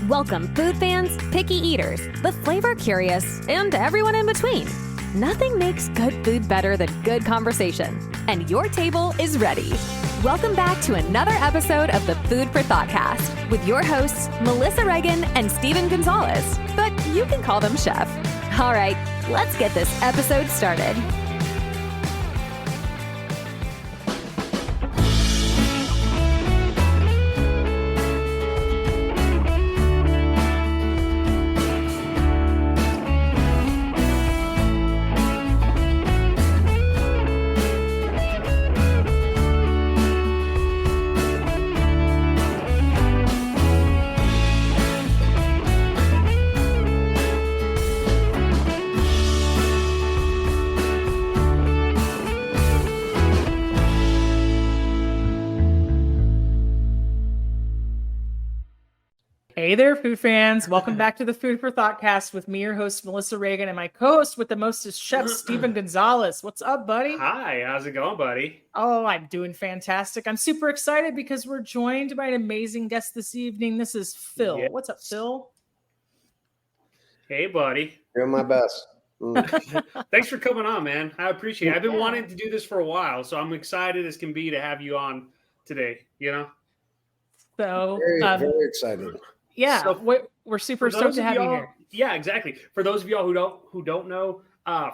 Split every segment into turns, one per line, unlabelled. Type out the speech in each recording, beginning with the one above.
Welcome food fans, picky eaters, the flavor curious, and everyone in between. Nothing makes good food better than good conversation, and your table is ready. Welcome back to another episode of the Food For ThoughtCast with your hosts, Melissa Reagan and Steven Gonzalez, but you can call them Chef. All right, let's get this episode started.
Hey there, food fans. Welcome back to the Food for ThoughtCast with me, your host, Melissa Reagan, and my co-host with the most is Chef Steven Gonzalez. What's up, buddy?
Hi, how's it going, buddy?
Oh, I'm doing fantastic. I'm super excited because we're joined by an amazing guest this evening. This is Phil.
Yes.
What's up, Phil?
Hey, buddy.
Doing my best.
Thanks for coming on, man. I appreciate it. I've been wanting to do this for a while, so I'm excited as can be to have you on today, you know?
So,
Very excited.
Yeah,
So,
we're super stoked to have you here.
Yeah, exactly. For those of y'all who don't know,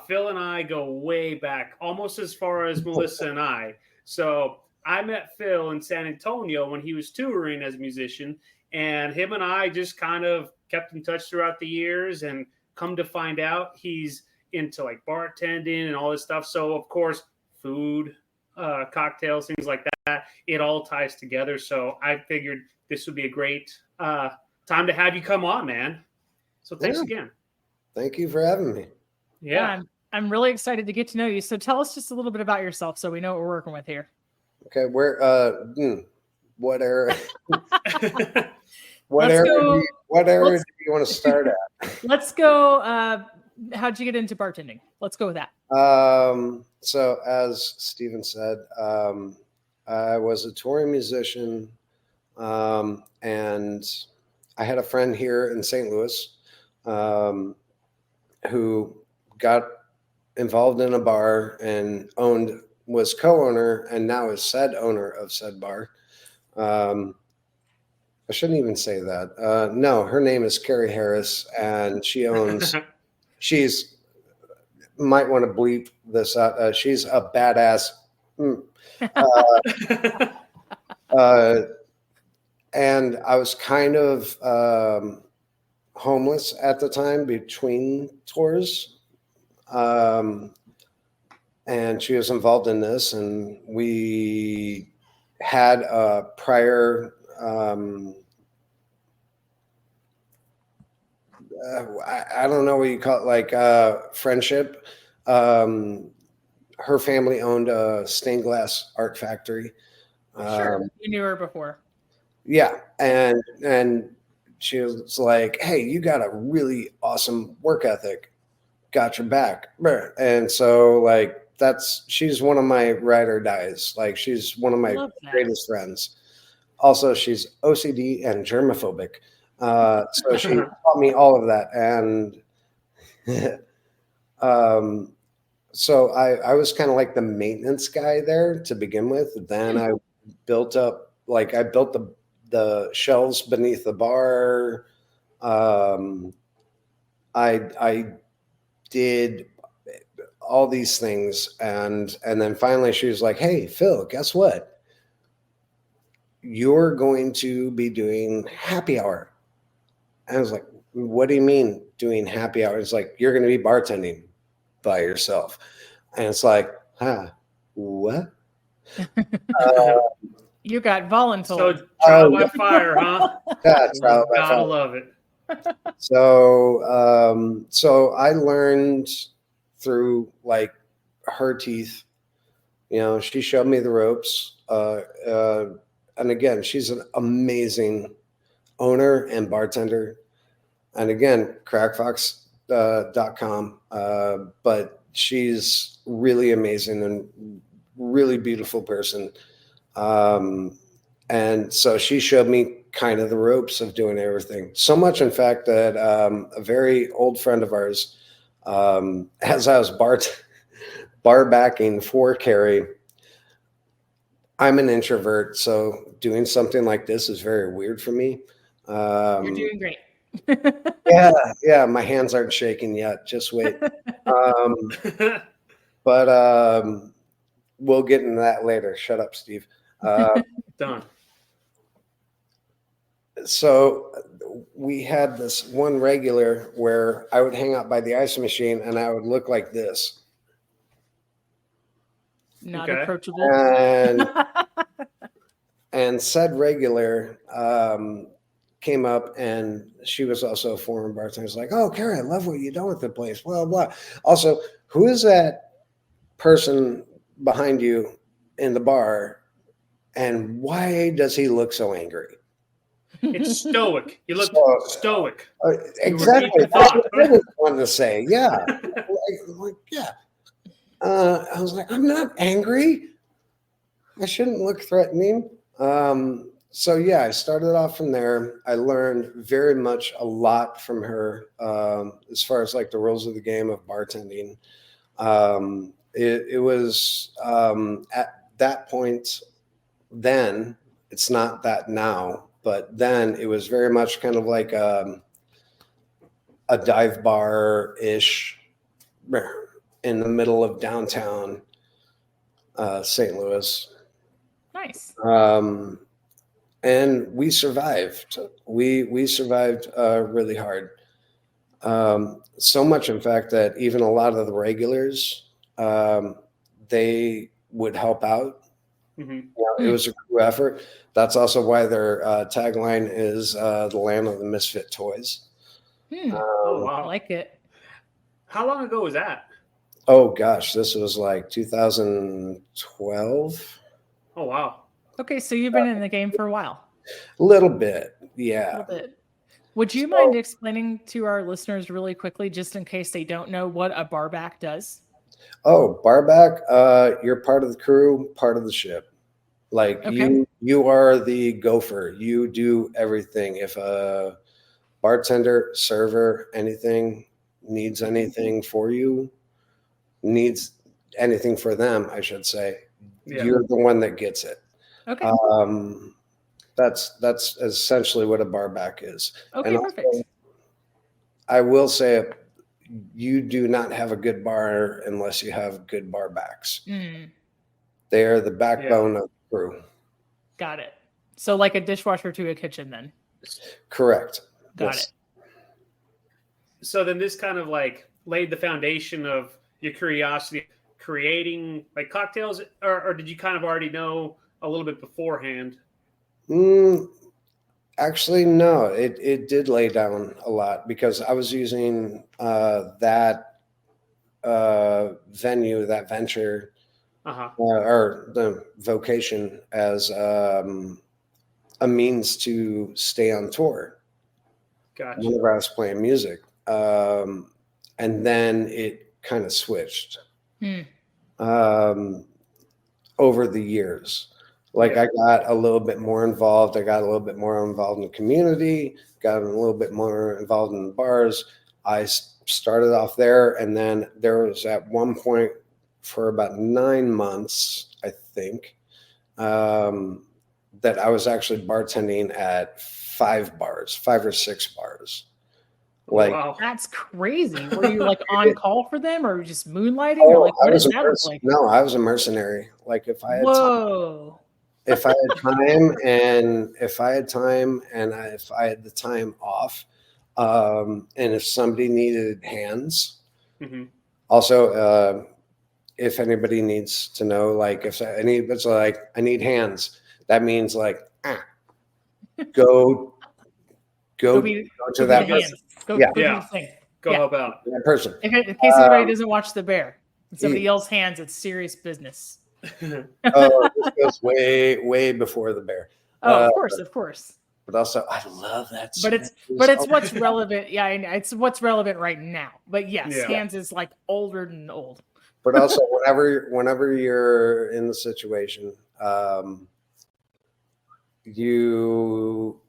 Phil and I go way back, almost as far as Melissa and I. So I met Phil in San Antonio when he was touring as a musician, and him and I just kind of kept in touch throughout the years, and come to find out he's into like bartending and all this stuff. So of course, food, cocktails, things like that, it all ties together. So I figured this would be a great time to have you come on, man. So thanks again.
Thank you for having me.
Yeah.
I'm really excited to get to know you. So tell us just a little bit about yourself so we know what we're working with here.
Okay, what era? What
Let's
era?
go-
What era do you want to start at?
Let's go. How'd you get into bartending? Let's go with that.
So as Steven said, I was a touring musician, and I had a friend here in St. Louis who got involved in a bar and was co-owner and now is said owner of said bar. I shouldn't even say that. No, her name is Carrie Harris, and she owns. She's might want to bleep this out. She's a badass. And I was kind of homeless at the time between tours. And she was involved in this, and we had a prior I don't know what you call it, like friendship. Her family owned a stained glass art factory.
Sure, you knew her before.
Yeah, and she was like, "Hey, you got a really awesome work ethic. Got your back." And so, like, she's one of my ride or dies. Like, she's one of my greatest friends. Also, she's OCD and germophobic. So she taught me all of that. And so I was kind of like the maintenance guy there to begin with. Then I built up, like, I built the shelves beneath the bar. I did all these things. And then finally she was like, "Hey, Phil, guess what? You're going to be doing happy hour." And I was like, "What do you mean doing happy hour?" It's like, "You're going to be bartending by yourself." And it's like, what?
You got voluntold.
So trial by fire, huh?
Yeah, trial by
Gotta
fire.
love it.
So I learned through, like, her teeth. You know, she showed me the ropes. And again, she's an amazing owner and bartender. And again, crackfox.com. But she's really amazing and really beautiful person. And so she showed me kind of the ropes of doing everything. So much, in fact, that a very old friend of ours, as I was bar backing for Carrie, I'm an introvert, so doing something like this is very weird for me.
You're doing great.
Yeah, my hands aren't shaking yet. Just wait. But we'll get into that later. Shut up, Steve.
Done.
So we had this one regular where I would hang out by the ice machine and I would look like this.
Not
Okay.
approachable.
And said regular came up, and she was also a former bartender. She's like, "Oh, Carrie, I love what you done with the place." Blah blah. Also, who is that person behind you in the bar, and why does he look so angry?
It's stoic. You look stoic.
Exactly. That's what I was wanting to say. Yeah. Yeah. I was like, I'm not angry. I shouldn't look threatening. So yeah, I started off from there. I learned very much a lot from her as far as like the rules of the game of bartending. It was at that point then, it's not that now, but then it was very much kind of like a dive bar-ish in the middle of downtown St. Louis.
Nice.
And we survived. We survived really hard. So much, in fact, that even a lot of the regulars, they would help out.
Mm-hmm.
It was a crew effort. That's also why their tagline is the land of the misfit toys.
Oh, wow.
I like it.
How long ago was that?
Oh gosh, this was like 2012.
Oh, wow.
Okay, so you've been in the game for a while.
A little bit, yeah.
A little bit. Would you mind explaining to our listeners really quickly, just in case they don't know, what a barback does?
Oh, barback, you're part of the crew, part of the ship. Like
Okay.
you are the gopher. You do everything. If a bartender, server, anything needs anything for you, needs anything for them, I should say, you're the one that gets it.
Okay.
That's essentially what a barback is.
Okay,
And
perfect.
also, I will say, you do not have a good bar unless you have good barbacks. They are the backbone of the crew.
Got it. So like a dishwasher to a kitchen then.
Correct.
Got it.
So then this kind of like laid the foundation of your curiosity creating like cocktails, or did you kind of already know a little bit beforehand?
Actually, no, it did lay down a lot because I was using that venue, that venture, or the vocation as a means to stay on tour.
Gotcha.
Whenever I was playing music. And then it kind of switched over the years. Like I got a little bit more involved. I got a little bit more involved in the community, got a little bit more involved in the bars. I started off there, and then there was at one point for about 9 months, I think, that I was actually bartending at 5 or 6 bars. Like,
wow.
That's crazy. Were you like on call for them, or just moonlighting? Or like, what does that look like?
No, I was a mercenary. Like if I had if I had time and if I had the time off, and if somebody needed hands, also, if anybody needs to know, like if anybody's like, I need hands, that means like, go to that person.
Go do the thing.
Go help out
that person.
In case anybody doesn't watch The Bear, and somebody yells hands, it's serious business.
This goes way before The Bear.
Of course.
But also, I love that.
But it's what's relevant. Yeah, it's what's relevant right now. But yes, hands is like older than old.
But also, whenever you're in the situation, you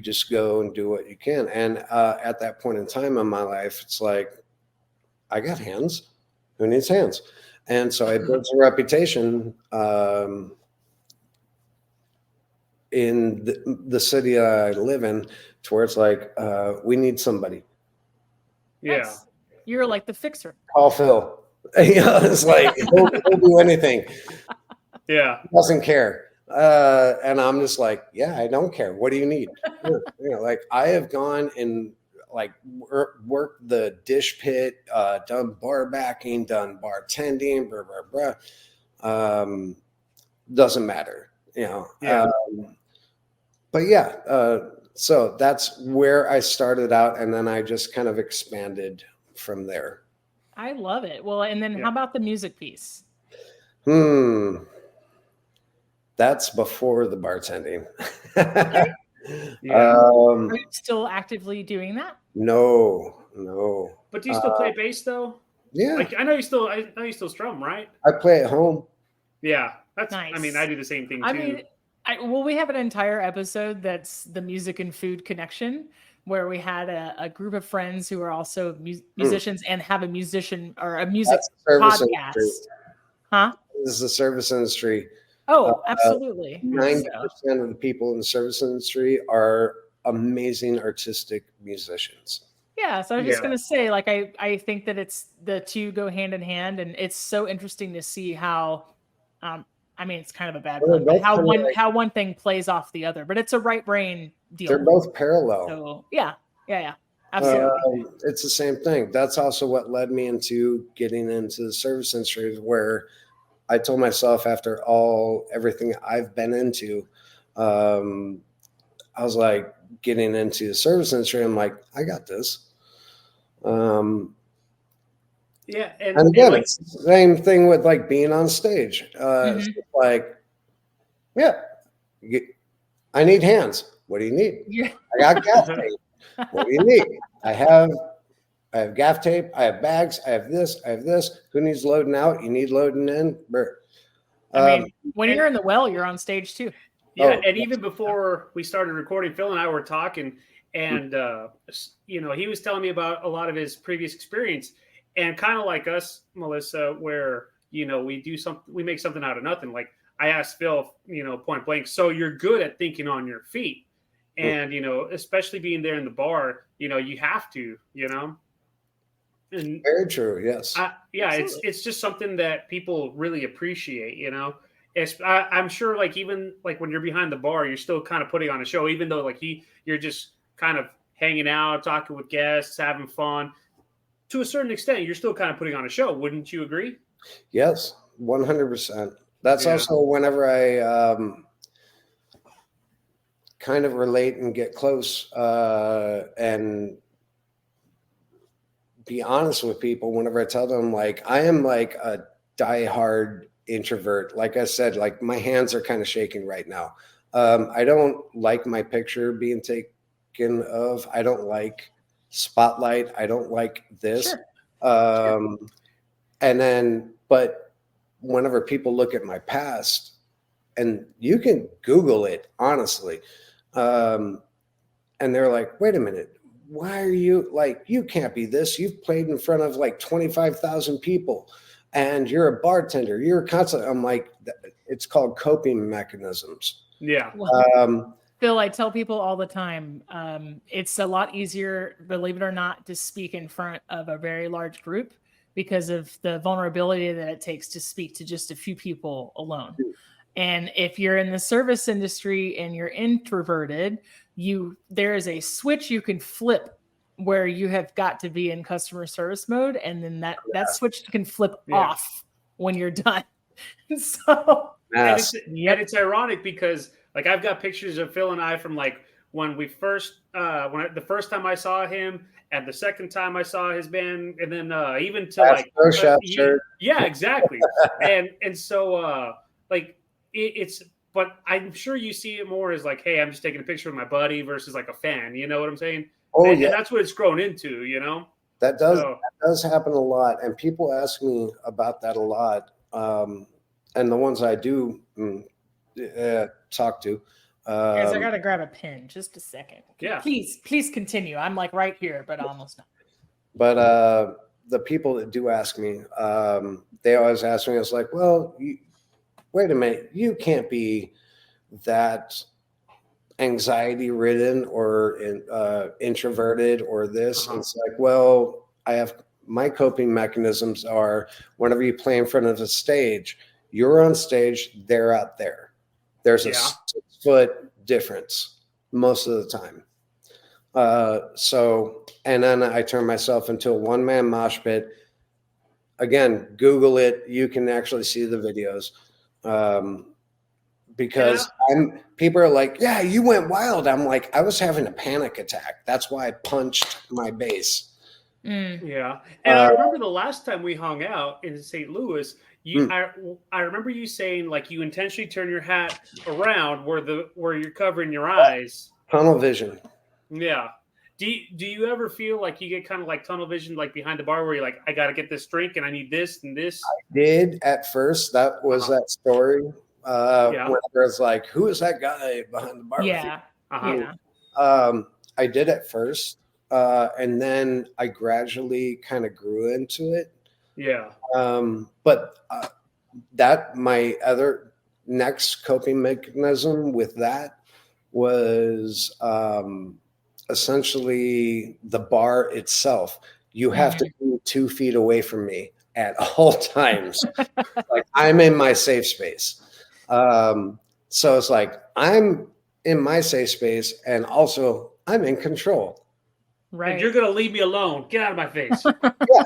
just go and do what you can. And at that point in time in my life, it's like, I got hands. Who needs hands? And so I built a reputation in the city I live in, to where it's like, we need somebody.
Yeah.
Nice. You're like the fixer.
Call Phil. It's like he'll do anything.
Yeah.
He doesn't care. And I'm just like, yeah, I don't care. What do you need? Like I have gone and like worked the dish pit, done bar backing, done bartending, blah, blah, blah. Doesn't matter,
Yeah.
But yeah, so that's where I started out, and then I just kind of expanded from there.
I love it. Well, and then how about the music piece?
That's before the bartending.
Yeah.
Are you still actively doing that?
No.
But do you still play bass though?
Yeah.
Like I know you still strum, right?
I play at home.
Yeah. That's
Nice.
I mean, I do the same thing too.
I mean, well, we have an entire episode that's the music and food connection, where we had a group of friends who are also musicians and have a musician or a music podcast.
Industry.
Huh?
This is the service industry.
Oh, absolutely.
90% of the people in the service industry are amazing artistic musicians.
Yeah, so I was just going to say, like, I think that it's the two go hand in hand, and it's so interesting to see how, I mean, it's kind of a bad pun, but how one thing plays off the other, but it's a right brain deal.
They're both parallel.
So yeah, absolutely.
It's the same thing. That's also what led me into getting into the service industry, where I told myself, after everything I've been into, I was like, getting into the service industry, I'm like, I got this.
Yeah,
and again, it's the same thing with like being on stage. It's like, yeah, I need hands. What do you need?
Yeah.
I got gaff tape. What do you need? I have gaff tape. I have bags. I have this. I have this. Who needs loading out? You need loading in.
I mean, when you're in the well, you're on stage too.
Yeah, and even before we started recording, Phil and I were talking, and he was telling me about a lot of his previous experience, and kind of like us, Melissa, where we make something out of nothing. Like I asked Phil, point blank, so you're good at thinking on your feet, and especially being there in the bar, you have to, And
very true. Yes.
It's just something that people really appreciate. I'm sure, like even like when you're behind the bar, you're still kind of putting on a show, even though like you're just kind of hanging out, talking with guests, having fun. To a certain extent, you're still kind of putting on a show. Wouldn't you agree?
Yes, 100%. That's also whenever I kind of relate and get close and be honest with people. Whenever I tell them, like, I am like a diehard introvert. Like I said, like my hands are kind of shaking right now. I don't like my picture being taken of. I don't like spotlight. I don't like this. Sure. But whenever people look at my past, and you can Google it, honestly, and they're like, wait a minute, why are you like, you can't be this. You've played in front of like 25,000 people. And you're a bartender. You're constantly. I'm like, it's called coping mechanisms.
Yeah.
Phil, I tell people all the time, it's a lot easier, believe it or not, to speak in front of a very large group because of the vulnerability that it takes to speak to just a few people alone. And if you're in the service industry and you're introverted, there is a switch you can flip where you have got to be in customer service mode, and then that switch can flip off when you're done. So
it's ironic because like I've got pictures of Phil and I from like when we first the first time I saw him and the second time I saw his band, and then even to like yeah, exactly. and so like it's, but I'm sure you see it more as like, hey, I'm just taking a picture with my buddy versus like a fan. You know what I'm saying? And that's what it's grown into,
That does happen a lot, and people ask me about that a lot. And the ones I do talk to,
Guys, I gotta grab a pen. Just a second.
Yeah.
Please continue. I'm like right here, but almost not.
But the people that do ask me, they always ask me, it's like, well, wait a minute, you can't be that anxiety ridden or introverted or this. And it's like, well, my coping mechanisms are whenever you play in front of a stage, you're on stage, they're out there. There's a 6-foot difference most of the time. And then I turn myself into a one-man mosh pit. Again, Google it. You can actually see the videos. Because people are like, yeah, you went wild. I'm like, I was having a panic attack. That's why I punched my bass.
Yeah. And I remember the last time we hung out in St. Louis, I remember you saying like you intentionally turn your hat around where you're covering your eyes.
Tunnel vision.
Yeah. Do you ever feel like you get kind of like tunnel vision, like behind the bar where you're like, I got to get this drink and I need this and this?
I did at first. That was that story. Where it's like, who is that guy behind the bar?
Yeah.
I did at first. And then I gradually kind of grew into it.
Yeah.
But that my other next coping mechanism with that was essentially the bar itself. You have to be 2 feet away from me at all times. Like I'm in my safe space. So it's like I'm in my safe space and also I'm in control.
Right.
And you're going to leave me alone. Get out of my face.
Yeah.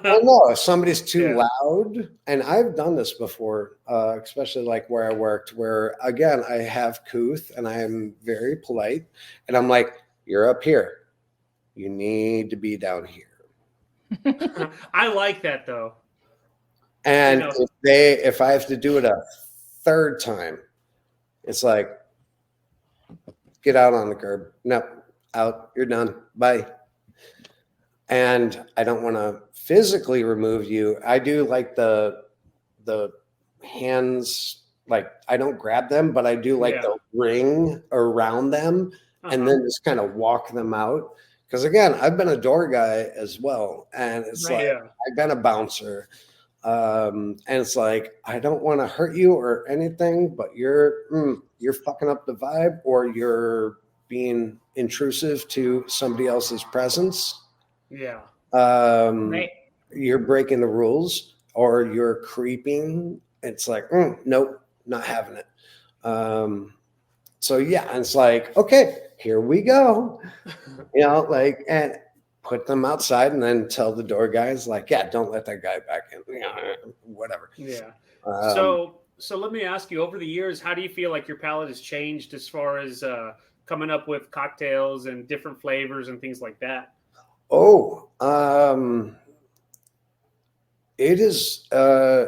Well, no, if somebody's too loud, and I've done this before, especially like where I worked, where again, I have couth and I am very polite and I'm like, you're up here. You need to be down here.
I like that though.
And if I have to do it a third time, it's like, get out on the curb. No, out. You're done. Bye. And I don't want to physically remove you. I do like the hands, like I don't grab them, but I do like the ring around them and then just kind of walk them out. Because again, I've been a door guy as well. And it's I've been a bouncer. And it's like, I don't want to hurt you or anything, but you're fucking up the vibe or you're being intrusive to somebody else's presence.
Yeah.
You're breaking the rules or you're creeping. It's like, nope, not having it. So yeah, and it's like, okay, here we go. Like, and put them outside and then tell the door guys like, yeah, don't let that guy back in, whatever.
Yeah. So let me ask you, over the years, how do you feel like your palate has changed as far as coming up with cocktails and different flavors and things like that?
It is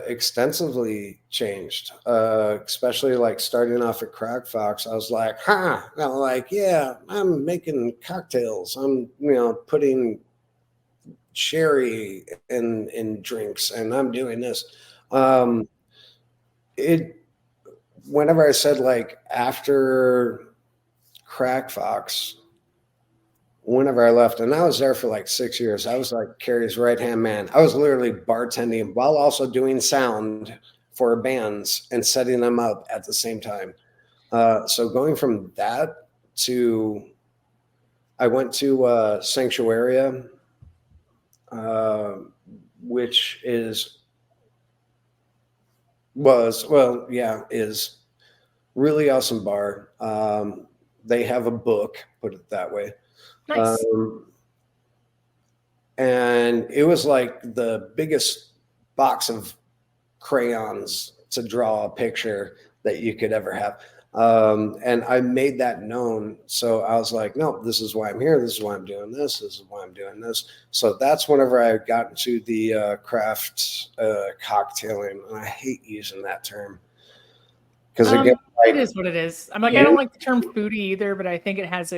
extensively changed, especially like starting off at Crack Fox. I was like, I'm like, yeah, I'm making cocktails. I'm, putting sherry in drinks and I'm doing this. Whenever I said like after Crack Fox, whenever I left, and I was there for like 6 years, I was like Carrie's right-hand man. I was literally bartending while also doing sound for bands and setting them up at the same time. So going from that to, I went to Sanctuaria, which is really awesome bar. They have a book, put it that way.
Nice.
And it was like the biggest box of crayons to draw a picture that you could ever have. And I made that known. So I was like, no, this is why I'm here. This is why I'm doing this. This is why I'm doing this. So that's whenever I got into the craft cocktailing. And I hate using that term. Because
it is what it is. I'm like, I don't like the term foodie either, but I think it has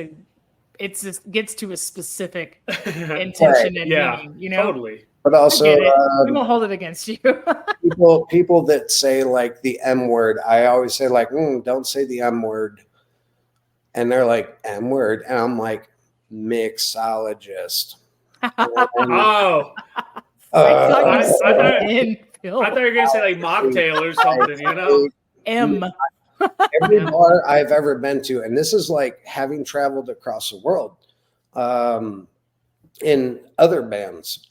gets to a specific intention and meaning,
Totally.
But also,
we won't hold it against you.
people that say like the M word, I always say like, don't say the M word. And they're like, M word. And I'm like, mixologist.
Oh,
I thought you
I
said
thought-
in, Phil.
I thought you were gonna say like mocktail or something, you know?
M.
Every bar I've ever been to, and this is like having traveled across the world in other bands,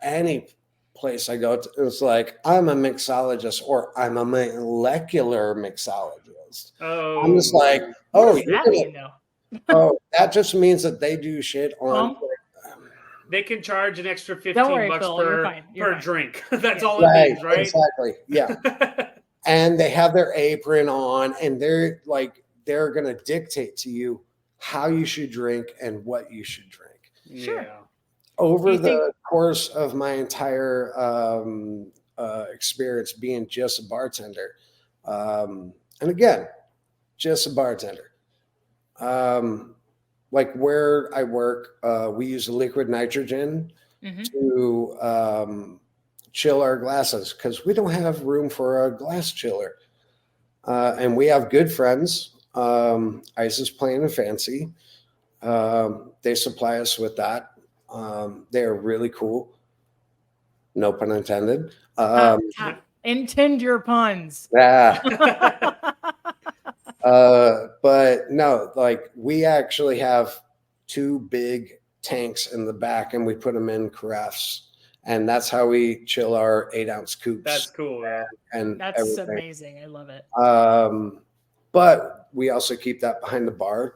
any place I go to, it's like, I'm a mixologist or I'm a molecular mixologist.
Oh,
I'm just like,
What
oh,
does
you're
that
gonna-
mean, though?
oh, that just means that they do shit on.
they can charge an extra $15
Don't worry, Phil, you're fine. You're
per
fine.
drink. That's
Yeah.
all it means, right?
Exactly. Yeah. And they have their apron on, and they're going to dictate to you how you should drink and what you should drink.
Sure.
Yeah.
Over
Do you
the course of my entire experience being just a bartender, and again, just a bartender, like where I work, we use liquid nitrogen to chill our glasses because we don't have room for a glass chiller. And we have good friends. Ice is Plain and Fancy. They supply us with that. They're really cool. No pun intended.
Intend your puns.
Yeah. But no, like we actually have 2 big tanks in the back and we put them in carafes. And that's how we chill our 8-ounce coops.
That's cool, man.
And
That's
everything.
amazing. I love it.
But we also keep that behind the bar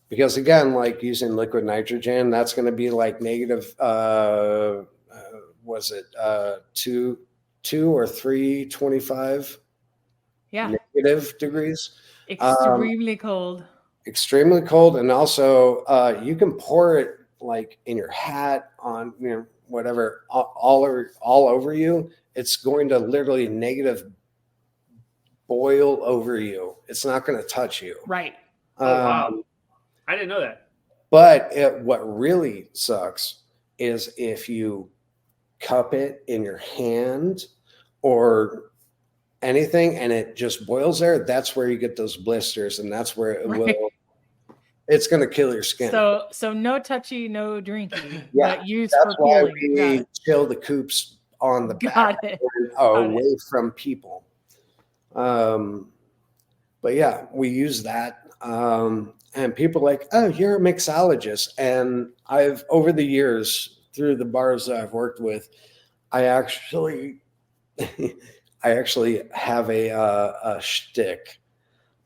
because again, like using liquid nitrogen, that's going to be like negative, was it 2 or 325 negative degrees?
Extremely cold.
Extremely cold. And also you can pour it like in your hat on, whatever, all over you. It's going to literally negative boil over you. It's not going to touch you.
Right.
Oh, wow. I didn't know that.
But what really sucks is if you cup it in your hand or anything and it just boils there, that's where you get those blisters and that's where it will. It's going to kill your skin.
So no touchy, no drinking.
Yeah,
but use
that's
for
why
cooling.
we chill the coops on the
Got
back
it.
away from people. But yeah, we use that. And people are like, oh, you're a mixologist. And I've, over the years, through the bars that I've worked with, I actually have a shtick.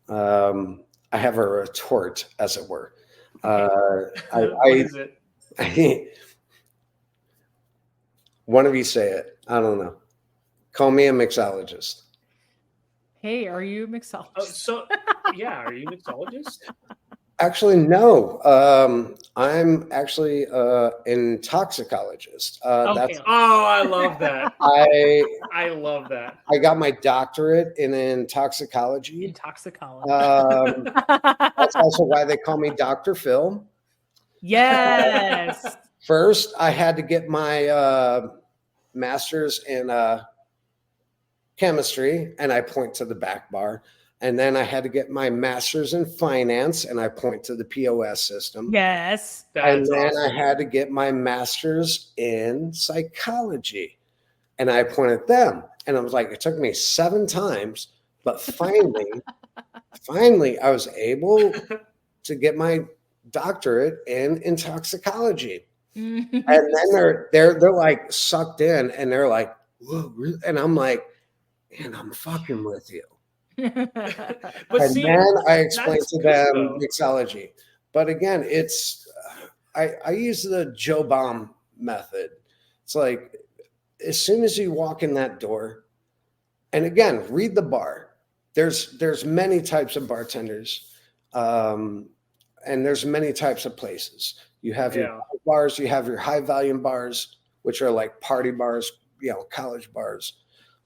I have a retort, as it were.
What is it?
One of you say it. I don't know. Call me a mixologist.
Hey, are you a mixologist?
Are you a mixologist?
Actually, no. I'm actually an toxicologist.
Okay.
I love that. I love that.
I got my doctorate in toxicology.
In toxicology.
That's also why they call me Dr. Phil.
Yes.
First, I had to get my master's in chemistry, and I point to the back bar. And then I had to get my master's in finance, and I point to the POS system.
Yes.
And then I had to get my master's in psychology, and I pointed at them. And I was like, it took me 7 times, but finally, I was able to get my doctorate in toxicology. And then they're like sucked in, and they're like, whoa, and I'm like, man, I'm fucking with you. Then I explained to them mixology. But again, it's I use the Joe Bomb method. It's like as soon as you walk in that door, and again, read the bar. There's many types of bartenders, and there's many types of places. You have your bars, you have your high volume bars, which are like party bars, college bars.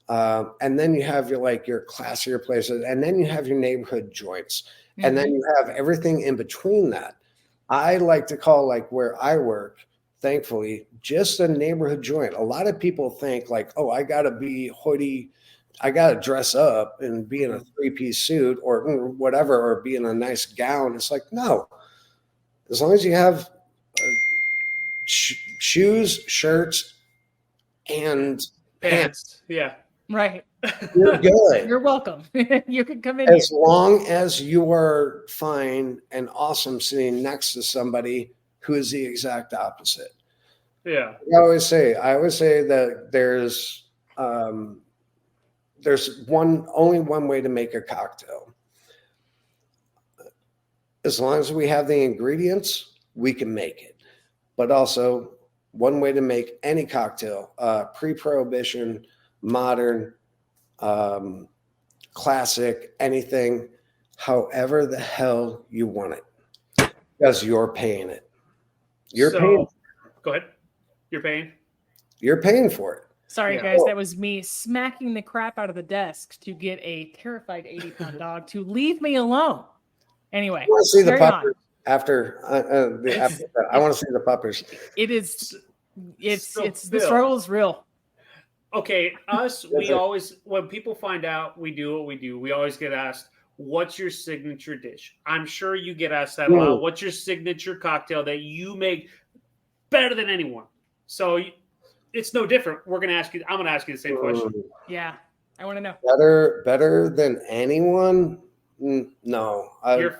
And then you have your classier places, and then you have your neighborhood joints, and then you have everything in between that. I like to call where I work, thankfully, just a neighborhood joint. A lot of people think I got to be hoity, I got to dress up and be in a 3-piece suit or whatever, or be in a nice gown. It's like, no, as long as you have shoes, shirts, and pants.
Yeah.
Right.
You're good.
You're welcome. You can come in
As
here.
long as you are fine and awesome sitting next to somebody who is the exact opposite.
Yeah.
I always say that there's only one way to make a cocktail. As long as we have the ingredients, we can make it. But also, one way to make any cocktail, pre-prohibition, modern, classic, anything, however the hell you want it, because you're paying it.
Go ahead. You're paying?
You're paying for it.
Sorry,
Yeah.
guys. That was me smacking the crap out of the desk to get a terrified 80-pound dog to leave me alone. Anyway,
I want to see the
carry on.
puppers after that. I want to see the puppers.
It's
So,
the
Bill.
struggle is real.
Okay, we always, when people find out we do what we do, we always get asked, what's your signature dish? I'm sure you get asked that a lot. What's your signature cocktail that you make better than anyone? So it's no different. I'm going to ask you the same question.
Yeah, I want to know.
Better than anyone? No.
Your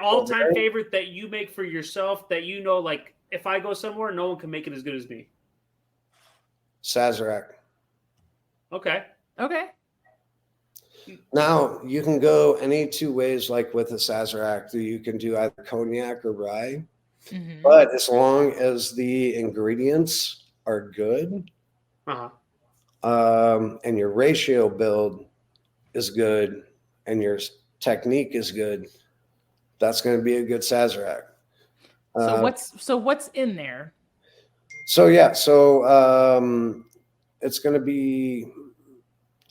all-time favorite that you make for yourself that you know, like, if I go somewhere, no one can make it as good as me.
Sazerac.
Okay.
Now, you can go any two ways, like with a Sazerac. You can do either cognac or rye.
Mm-hmm.
But as long as the ingredients are good, and your ratio build is good, and your technique is good, that's going to be a good Sazerac.
So what's in there?
So it's going to be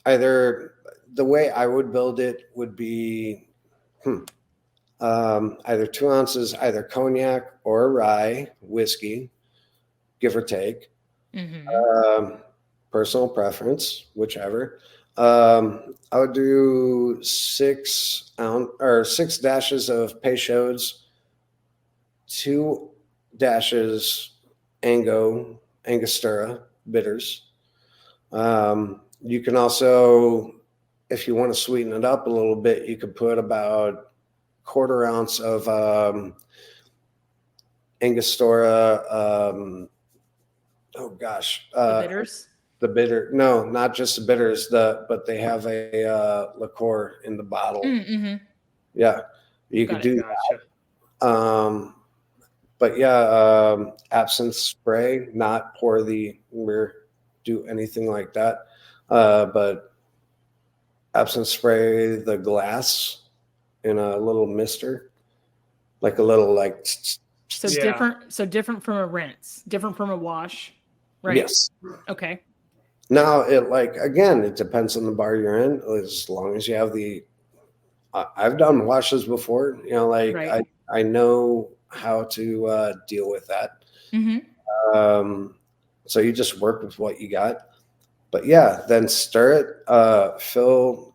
either, the way I would build it would be either 2 ounces, either cognac or rye whiskey, give or take.
Mm-hmm.
Personal preference, whichever. I would do 6 dashes of Peychaud's, 2 dashes Angostura bitters. You can also, if you want to sweeten it up a little bit, you could put about 1/4 ounce of Angostura.
The bitters.
The bitter, no, not just the bitters. But they have a liqueur in the bottle.
Mm-hmm.
Yeah, you could do that. But yeah, absinthe spray, not pour or do anything like that. But absinthe spray the glass in a little mister, like a little like.
So different from a rinse, different from a wash, right?
Yes.
Okay.
Now it depends on the bar you're in. As long as you have I've done washes before.
Right.
I know how to deal with that.
Mm-hmm.
So you just work with what you got. But yeah, then stir it, fill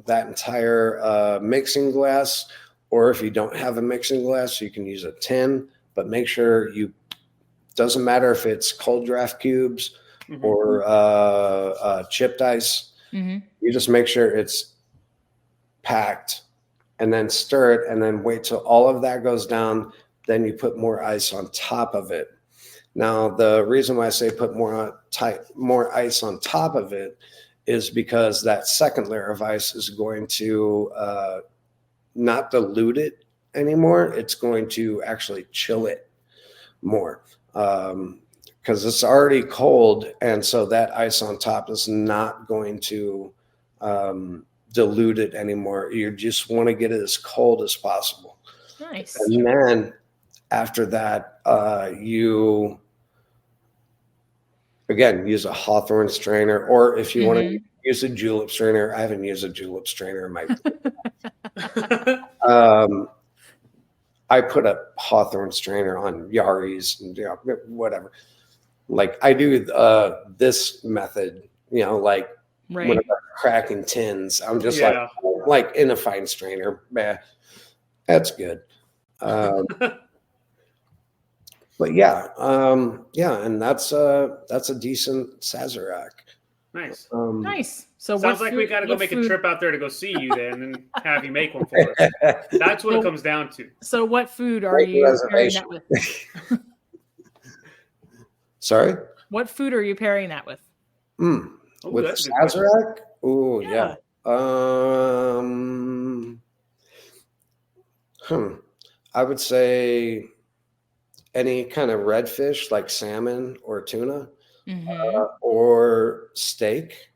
that entire mixing glass, or if you don't have a mixing glass, you can use a tin, but make sure doesn't matter if it's cold draft cubes or chipped ice.
Mm-hmm.
You just make sure it's packed and then stir it and then wait till all of that goes down. Then you put more ice on top of it. Now, the reason why I say put more ice on top of it is because that second layer of ice is going to not dilute it anymore. It's going to actually chill it more because it's already cold. And so that ice on top is not going to dilute it anymore. You just want to get it as cold as possible.
Nice.
And then after that, you again use a Hawthorne strainer, or if you want to use a julep strainer. I haven't used a julep strainer in my I put a Hawthorne strainer on Yaris and whatever. Like I do this method, like
Right.
whenever I'm cracking tins. I'm just
Yeah.
like in a fine strainer. That's good. But yeah, and that's a decent Sazerac.
Nice.
Nice. So
Sounds like we got to go make a trip out there to go see you then and have you make one for us. That's what it comes down to.
So what food are you pairing that with?
Sorry?
What food are you pairing that with?
With the Sazerac? Oh, yeah. I would say any kind of redfish like salmon or tuna, or steak,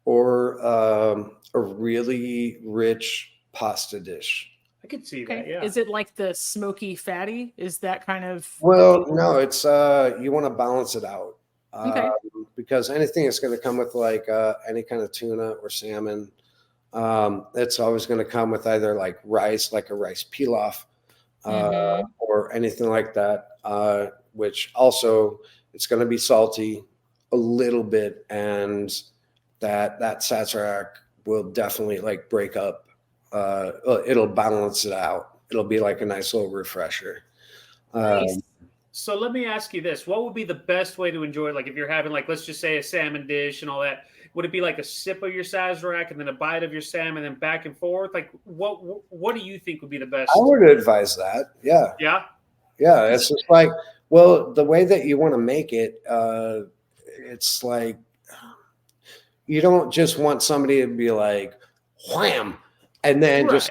or a really rich pasta dish.
I could see that, yeah.
Is it like the smoky fatty? Is that kind of...
Well, no, it's you want to balance it out. Because anything that's going to come with like any kind of tuna or salmon, it's always going to come with either like rice, like a rice pilaf, or anything like that, which also it's going to be salty a little bit, and that Sazerac will definitely like break up. It'll balance it out. It'll be like a nice little refresher.
Nice.
So let me ask you this. What would be the best way to enjoy it? Like if you're having like, let's just say a salmon dish and all that, would it be like a sip of your Sazerac and then a bite of your salmon and then back and forth? Like what do you think would be the best?
I would advise that. Yeah.
Yeah.
Yeah. It's just like, well, the way that you want to make it, it's like, you don't just want somebody to be like, wham, and then just,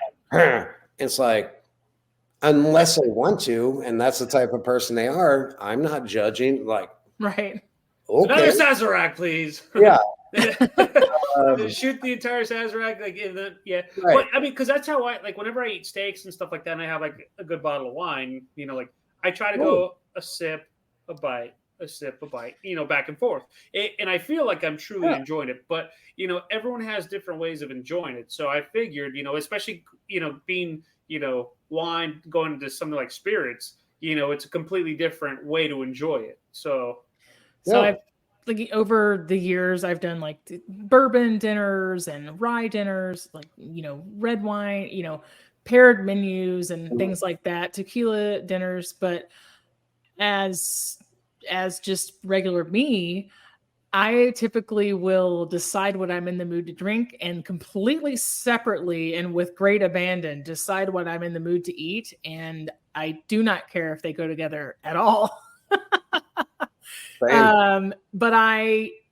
it's like, unless they want to, and that's the type of person they are, I'm not judging. Like,
right.
Okay.
Another Sazerac, please.
Yeah.
Shoot the entire Sazerac, like in the
Right.
But I mean, because that's how I like whenever I eat steaks and stuff like that, and I have like a good bottle of wine, you know, like I try to go a sip, a bite, a sip, a bite, you know, back and forth. And I feel like I'm truly enjoying it. But, you know, everyone has different ways of enjoying it. So I figured, you know, especially, you know, being, you know, wine going into something like spirits, you know, it's a completely different way to enjoy it. So
I've like over the years, I've done like bourbon dinners and rye dinners, like, you know, red wine, you know, paired menus and things like that, tequila dinners. But as just regular me, I typically will decide what I'm in the mood to drink and completely separately and with great abandon decide what I'm in the mood to eat. And I do not care if they go together at all. But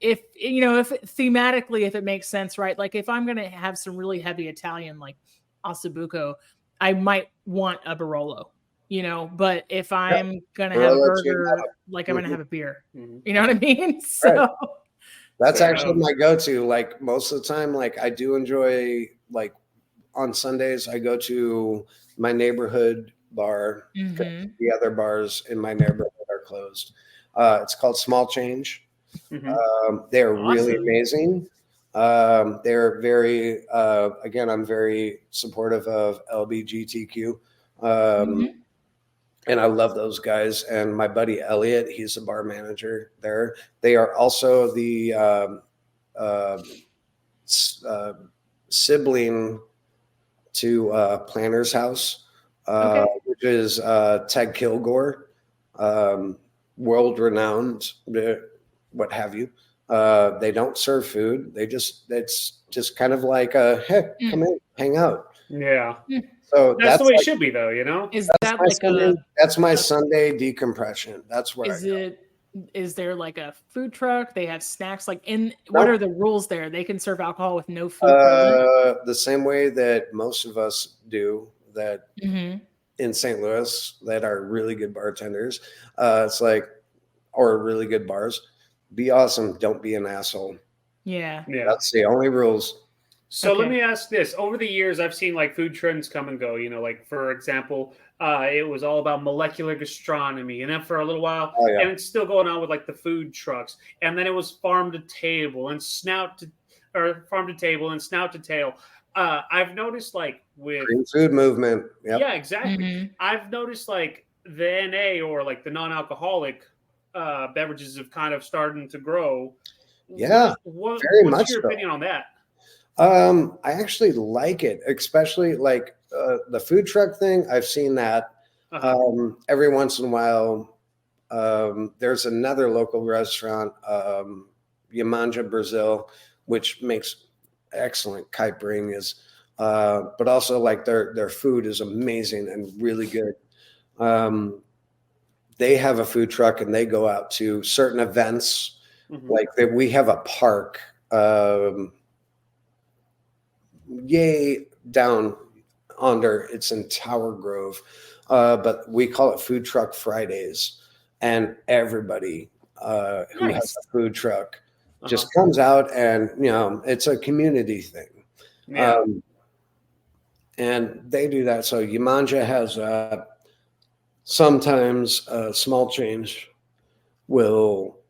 if thematically, if it makes sense, right? Like if I'm going to have some really heavy Italian, like ossobuco, I might want a Barolo, you know, but if I'm going to have a burger, like I'm going to have a beer, you know what I mean? So
that's actually my go-to. Like most of the time, like I do enjoy, like on Sundays, I go to my neighborhood bar. The other bars in my neighborhood are closed. It's called Small Change. They're really amazing. They're very, again, I'm very supportive of LBGTQ. And I love those guys. And my buddy Elliot, he's a bar manager there. They are also the sibling to Planner's House, which is Ted Kilgore, world-renowned, what have you. They don't serve food. It's just kind of like, hey, come in, hang out.
Yeah.
So
that's the way it should be, though, you know?
That's my Sunday decompression. That's where
is there like a food truck? They have snacks. Like what are the rules there? They can serve alcohol with no food present?
The same way that most of us do that in St. Louis that are really good bartenders. It's like, or really good bars. Be awesome. Don't be an asshole.
Yeah.
That's the only rules.
So let me ask this. Over the years, I've seen like food trends come and go, you know, like for example, it was all about molecular gastronomy. And then for a little while, and it's still going on with like the food trucks. And then it was farm to table and farm to table and snout to tail. I've noticed like with
green food movement.
Yeah, exactly. I've noticed like the NA or like the non-alcoholic beverages have kind of started to grow.
Yeah,
What's
very much
your
so.
opinion on that?
I actually like it, especially like the food truck thing. I've seen that every once in a while. There's another local restaurant, Yamanja Brazil, which makes excellent caipirinhas, but also like their food is amazing and really good. They have a food truck and they go out to certain events. Like we have a park. Yay down under, it's in Tower Grove, but we call it Food Truck Fridays, and everybody who has a food truck just comes out, and it's a community thing. And they do that. So Yamanja has sometimes small change will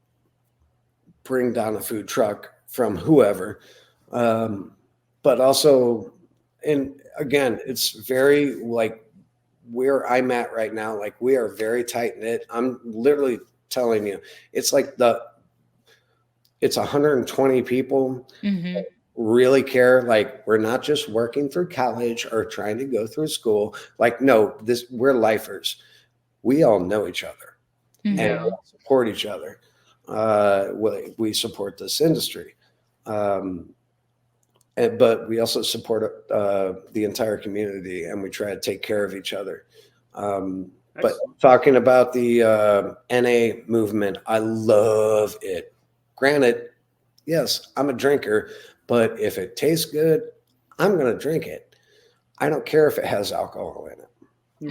bring down a food truck from whoever. But also, and again, it's very like where I'm at right now, like we are very tight knit. I'm literally telling you, it's like it's 120 people really care. Like we're not just working through college or trying to go through school. Like, no, we're lifers. We all know each other and we all support each other. We support this industry. But we also support the entire community, and we try to take care of each other. But talking about the NA movement, I love it. Granted, yes, I'm a drinker, but if it tastes good, I'm going to drink it. I don't care if it has alcohol in it.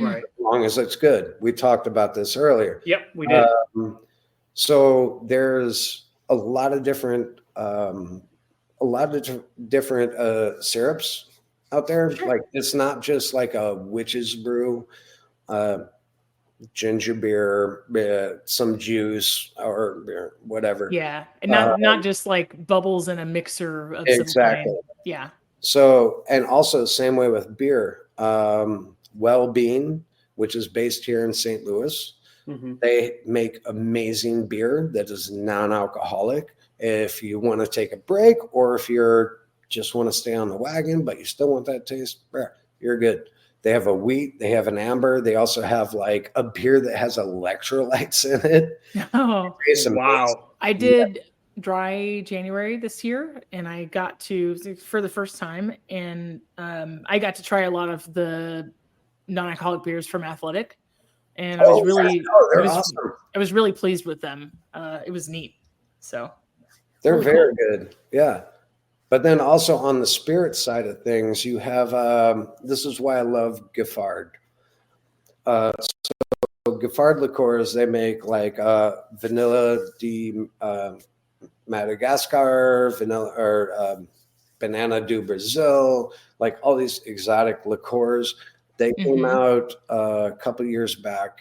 Right.
As long as it's good. We talked about this earlier.
Yep, we did.
So there's a lot of different syrups out there. Like it's not just like a witch's brew, ginger beer, some juice or whatever.
Yeah, and not just like bubbles in a mixer of
exactly.
some kind. Yeah.
So, and also same way with beer. Well-Being, which is based here in St. Louis, they make amazing beer that is non-alcoholic. If you want to take a break, or if you're just want to stay on the wagon, but you still want that taste, you're good. They have a wheat, they have an amber. They also have like a beer that has electrolytes in it.
Oh,
wow.
I did dry January this year, and I got to, for the first time, and I got to try a lot of the non-alcoholic beers from Athletic, and I was I was really pleased with them. It was neat. So
they're
really
very good. Yeah. But then also on the spirit side of things, you have, this is why I love Giffard. So Giffard liqueurs, they make like vanilla de Madagascar, vanilla or banana do Brazil, like all these exotic liqueurs. They came out a couple of years back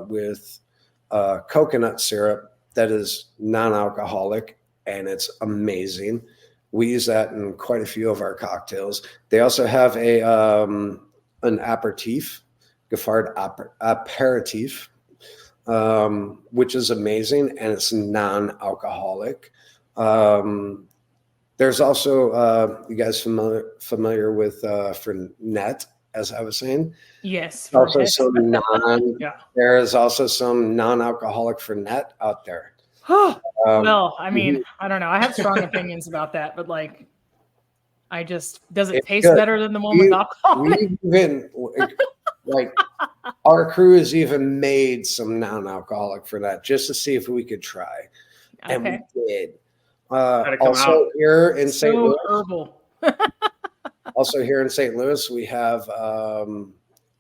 with coconut syrup that is non-alcoholic, and it's amazing. We use that in quite a few of our cocktails. They also have an aperitif, Giffard aperitif, which is amazing, and it's non-alcoholic. There's also, you guys familiar with Fernet, as I was saying?
Yes.
Also some there is also some non-alcoholic Fernet out there.
Well, I mean, I don't know. I have strong opinions about that, but like, does it taste better than the one with alcohol?
We even like our crew has even made some non-alcoholic for that just to see if we could try, and we did. Also here in St. Louis,
herbal.
also here in St. Louis, we have a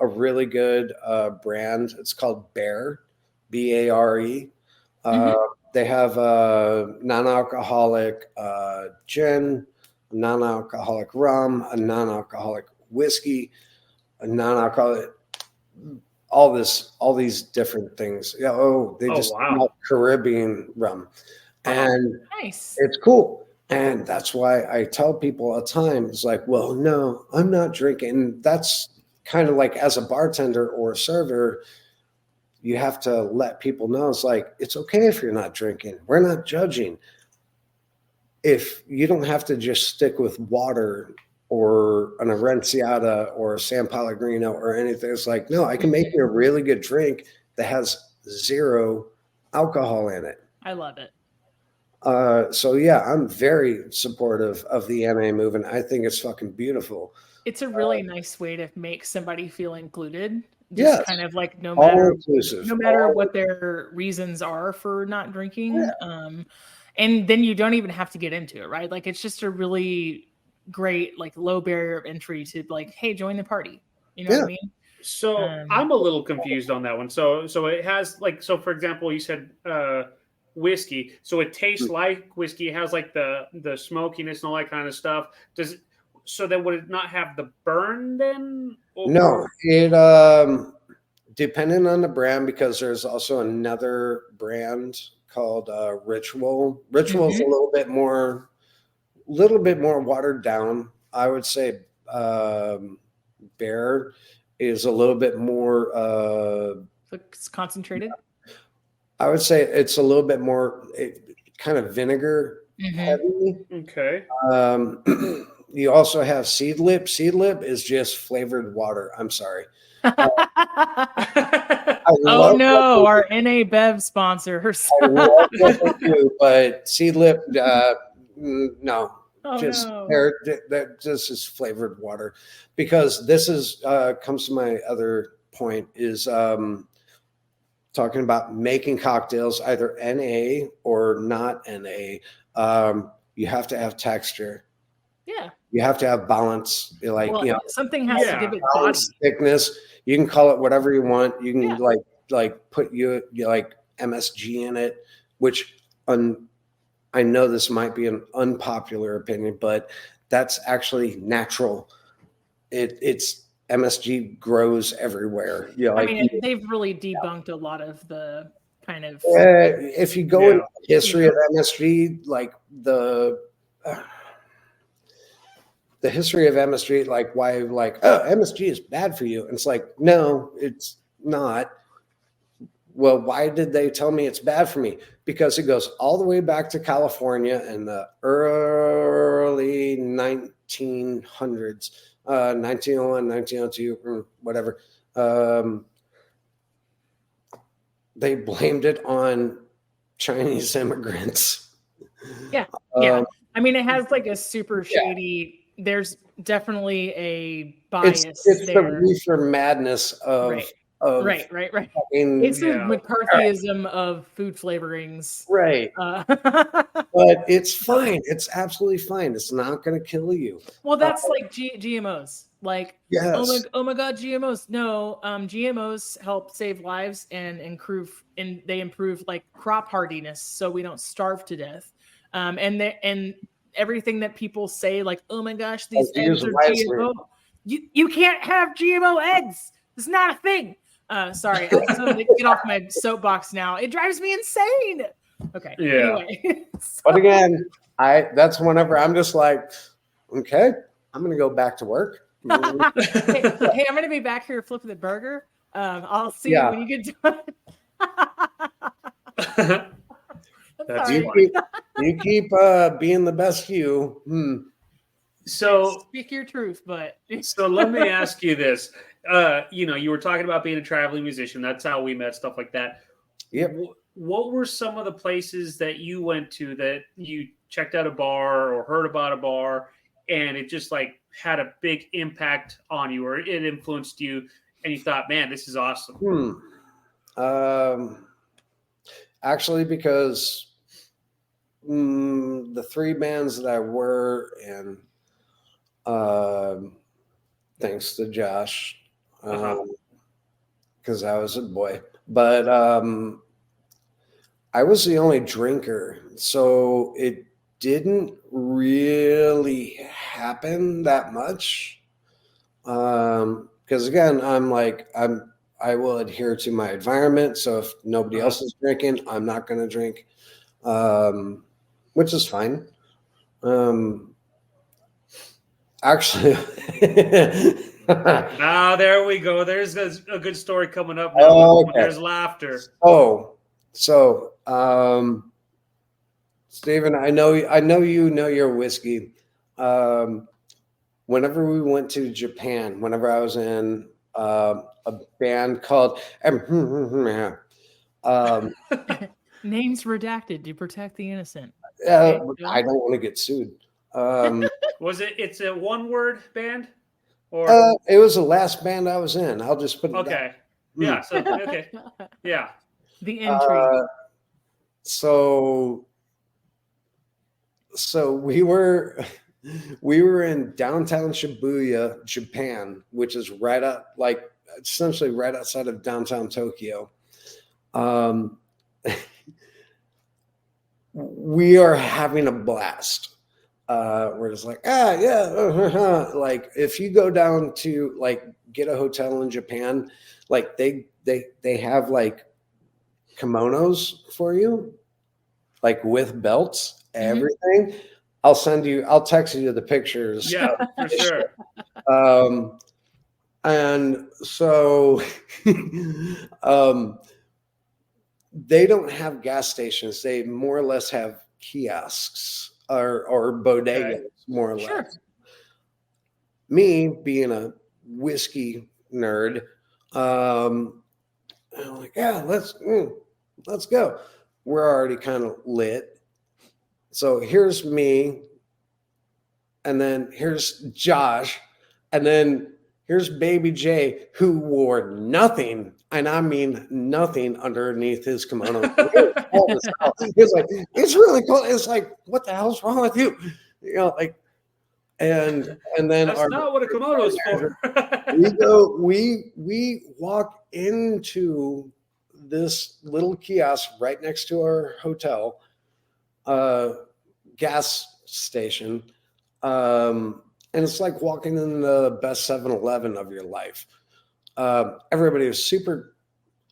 really good brand. It's called Bear, BARE. They have a non-alcoholic gin, non-alcoholic rum, a non-alcoholic whiskey, a non-alcoholic, all these different things. Yeah. They just Caribbean rum, and
nice.
It's cool. And that's why I tell people all the time, it's like, well, no, I'm not drinking. That's kind of like as a bartender or a server, you have to let people know it's like, it's okay if you're not drinking. We're not judging. if you don't have to just stick with water or an Aranciata or a San Pellegrino or anything, it's like, no, I can make you a really good drink that has 0 alcohol in it.
I love it.
So yeah, I'm very supportive of the NA movement. I think it's fucking beautiful.
It's a really nice way to make somebody feel included.
Yes.
Kind of like no
All
matter
inclusive.
what their reasons are for not drinking.
Yeah.
And then you don't even have to get into it, right? Like it's just a really great, like low barrier of entry to like, hey, join the party. You know what I mean?
So I'm a little confused on that one. So it has like, so for example, you said whiskey. So it tastes like whiskey. It has like the smokiness and all that kind of stuff. So then would it not have the burn then?
No, it depending on the brand, because there's also another brand called Ritual. Ritual's a little bit more watered down. I would say Bear is a little bit more
it's concentrated.
I would say it's a little bit more kind of vinegar heavy.
Okay.
You also have Seed Lip. Seed Lip is just flavored water. I'm sorry.
Oh no, our NA Bev sponsors.
I love what they do, but Seed Lip, no. That just is flavored water, because this is comes to my other point is talking about making cocktails, either NA or not NA. You have to have texture.
Yeah.
You have to have balance. Like,
something has to give it body.
Thickness. You can call it whatever you want. You can like put you like MSG in it, which I know this might be an unpopular opinion, but that's actually natural. It's MSG grows everywhere.
I mean, they've really debunked a lot of the kind of.
If you go into the history of MSG, like the history of MSG, like why, like, oh, MSG is bad for you. And it's like, no, it's not. Well, why did they tell me it's bad for me? Because it goes all the way back to California in the early 1900s, 1901, 1902, whatever. They blamed it on Chinese immigrants.
Yeah. I mean, it has like a super shady. There's definitely a bias.
It's
there.
The reefer madness of.
Right. Right.
It's
the McCarthyism of food flavorings.
Right. But it's fine. It's absolutely fine. It's not going to kill you.
Well, that's like GMOs. Like,
yes.
oh my God, GMOs. No, GMOs help save lives and they improve like crop hardiness, so we don't starve to death. And everything that people say, like, oh my gosh, these eggs are GMO. You can't have GMO eggs. It's not a thing. Sorry, I just want to get off my soapbox now. It drives me insane. Okay.
Yeah.
Anyway.
But again, that's whenever I'm just like, okay, I'm going to go back to work.
hey, I'm going to be back here flipping the burger. I'll see you when you get done.
You keep being the best you.
So
speak your truth, but
so let me ask you this. You were talking about being a traveling musician. That's how we met, stuff like that.
Yep.
What were some of the places that you went to that you checked out a bar or heard about a bar and it just like had a big impact on you, or it influenced you and you thought, man, this is awesome?
Actually, because the 3 bands that I were in, thanks to Josh, because I was a boy, but I was the only drinker, so it didn't really happen that much. Because again, I will adhere to my environment. So if nobody else is drinking, I'm not going to drink, which is fine. Actually,
there we go. There's a good story coming up.
Okay.
There's laughter.
So Steven, I know you know your whiskey. Whenever we went to Japan, whenever I was in a band called
Names redacted to protect the innocent.
I don't want to get sued.
It's a one-word band? Or
It was the last band I was in. I'll just put it
okay.
down.
Yeah, so okay. Yeah.
The intrigue.
So we were in downtown Shibuya, Japan, which is essentially right outside of downtown Tokyo. We are having a blast. We're just like, like if you go down to like get a hotel in Japan, like they have like kimonos for you, like with belts, everything. I'll text you the pictures.
Yeah, for sure.
And so they don't have gas stations. They more or less have kiosks or bodegas, more or less. Me being a whiskey nerd, I'm like, yeah, let's go. We're already kind of lit. So here's me, and then here's Josh, and then here's Baby J, who wore nothing, and I mean nothing underneath his kimono. He's like, it's really cool. It's like, what the hell's wrong with you? You know, like, and then
that's not what a kimono is for.
we walk into this little kiosk right next to our hotel, gas station. And it's like walking in the best 7-Eleven of your life. Everybody was super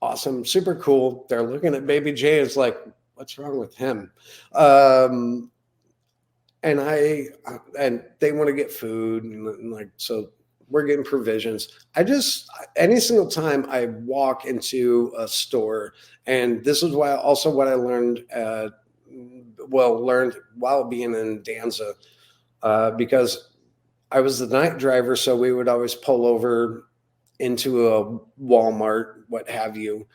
awesome, super cool. They're looking at Baby J. It's like, what's wrong with him? And they want to get food and like, so we're getting provisions. Any single time I walk into a store, and this is what I learned, learned while being in Danza, because I was the night driver. So we would always pull over into a Walmart, what have you.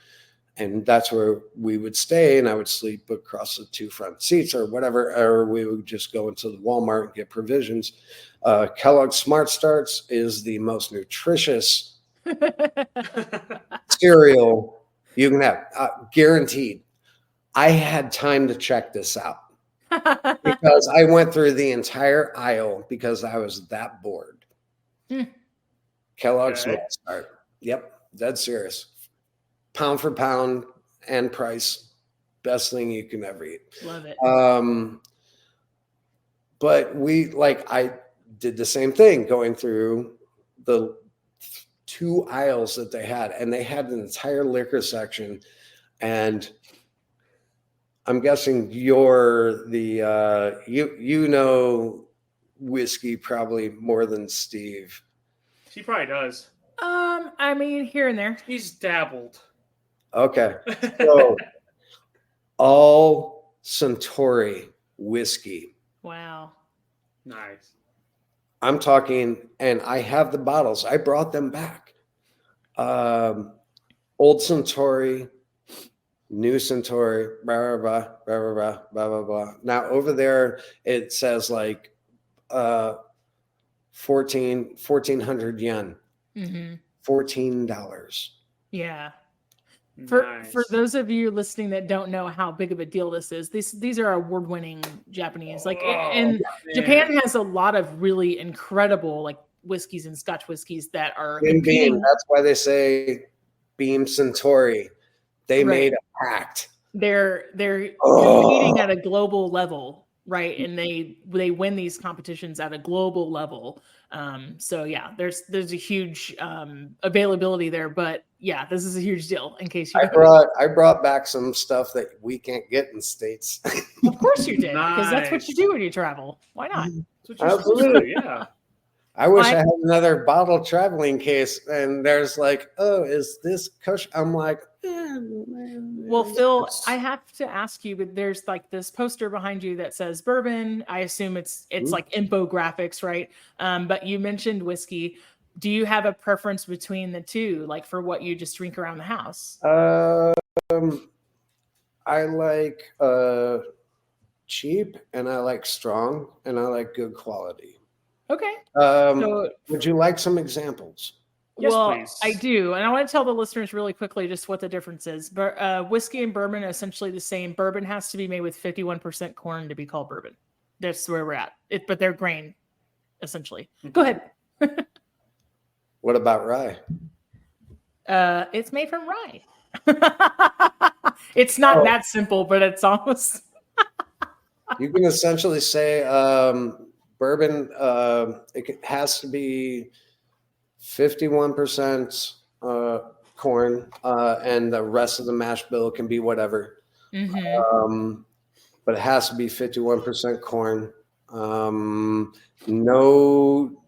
And that's where we would stay, and I would sleep across the 2 front seats or whatever, or we would just go into the Walmart and get provisions. Kellogg's Smart Starts is the most nutritious cereal you can have, guaranteed. I had time to check this out because I went through the entire aisle because I was that bored. Kellogg's Smart Start. Yep, dead serious. Pound for pound and price, best thing you can ever eat.
Love it.
But I did the same thing going through the 2 aisles that they had, and they had an entire liquor section. And I'm guessing you're the you know whiskey probably more than Steve.
She probably does.
I mean, here and there.
He's dabbled.
Okay. So all Suntory whiskey.
Wow.
Nice.
I'm talking, and I have the bottles. I brought them back. Old Suntory, new Suntory, blah, blah, blah, blah, blah, blah, blah, blah. Now over there, it says like 1,400 yen.
Mm-hmm.
$14.
Yeah.
Nice.
For those of you listening that don't know how big of a deal this is, these are award-winning Japanese. And Japan has a lot of really incredible like whiskeys and Scotch whiskeys that are
Beam. That's why they say Beam Suntory. They made a pact.
They're competing at a global level, right? And they win these competitions at a global level. So yeah, there's a huge availability there, but yeah, this is a huge deal. In case you
I brought back some stuff that we can't get in the States.
Of course you did, because that's what you do when you travel. Why not?
That's what absolutely, yeah.
I wish I had another bottle traveling case, and there's like, oh, is this Kush? I'm like,
Well, Phil, I have to ask you, but there's like this poster behind you that says bourbon. I assume it's like infographics, right? But you mentioned whiskey. Do you have a preference between the two, like for what you just drink around the house?
I like cheap, and I like strong, and I like good quality.
Okay.
Would you like some examples?
Yes,
Well,
please.
I do. And I want to tell the listeners really quickly just what the difference is. But whiskey and bourbon are essentially the same. Bourbon has to be made with 51% corn to be called bourbon. That's where we're at. But they're grain, essentially. Go ahead.
What about rye?
It's made from rye. It's not that simple, but it's almost.
You can essentially say bourbon, it has to be 51% corn, and the rest of the mash bill can be whatever. But it has to be 51% corn. No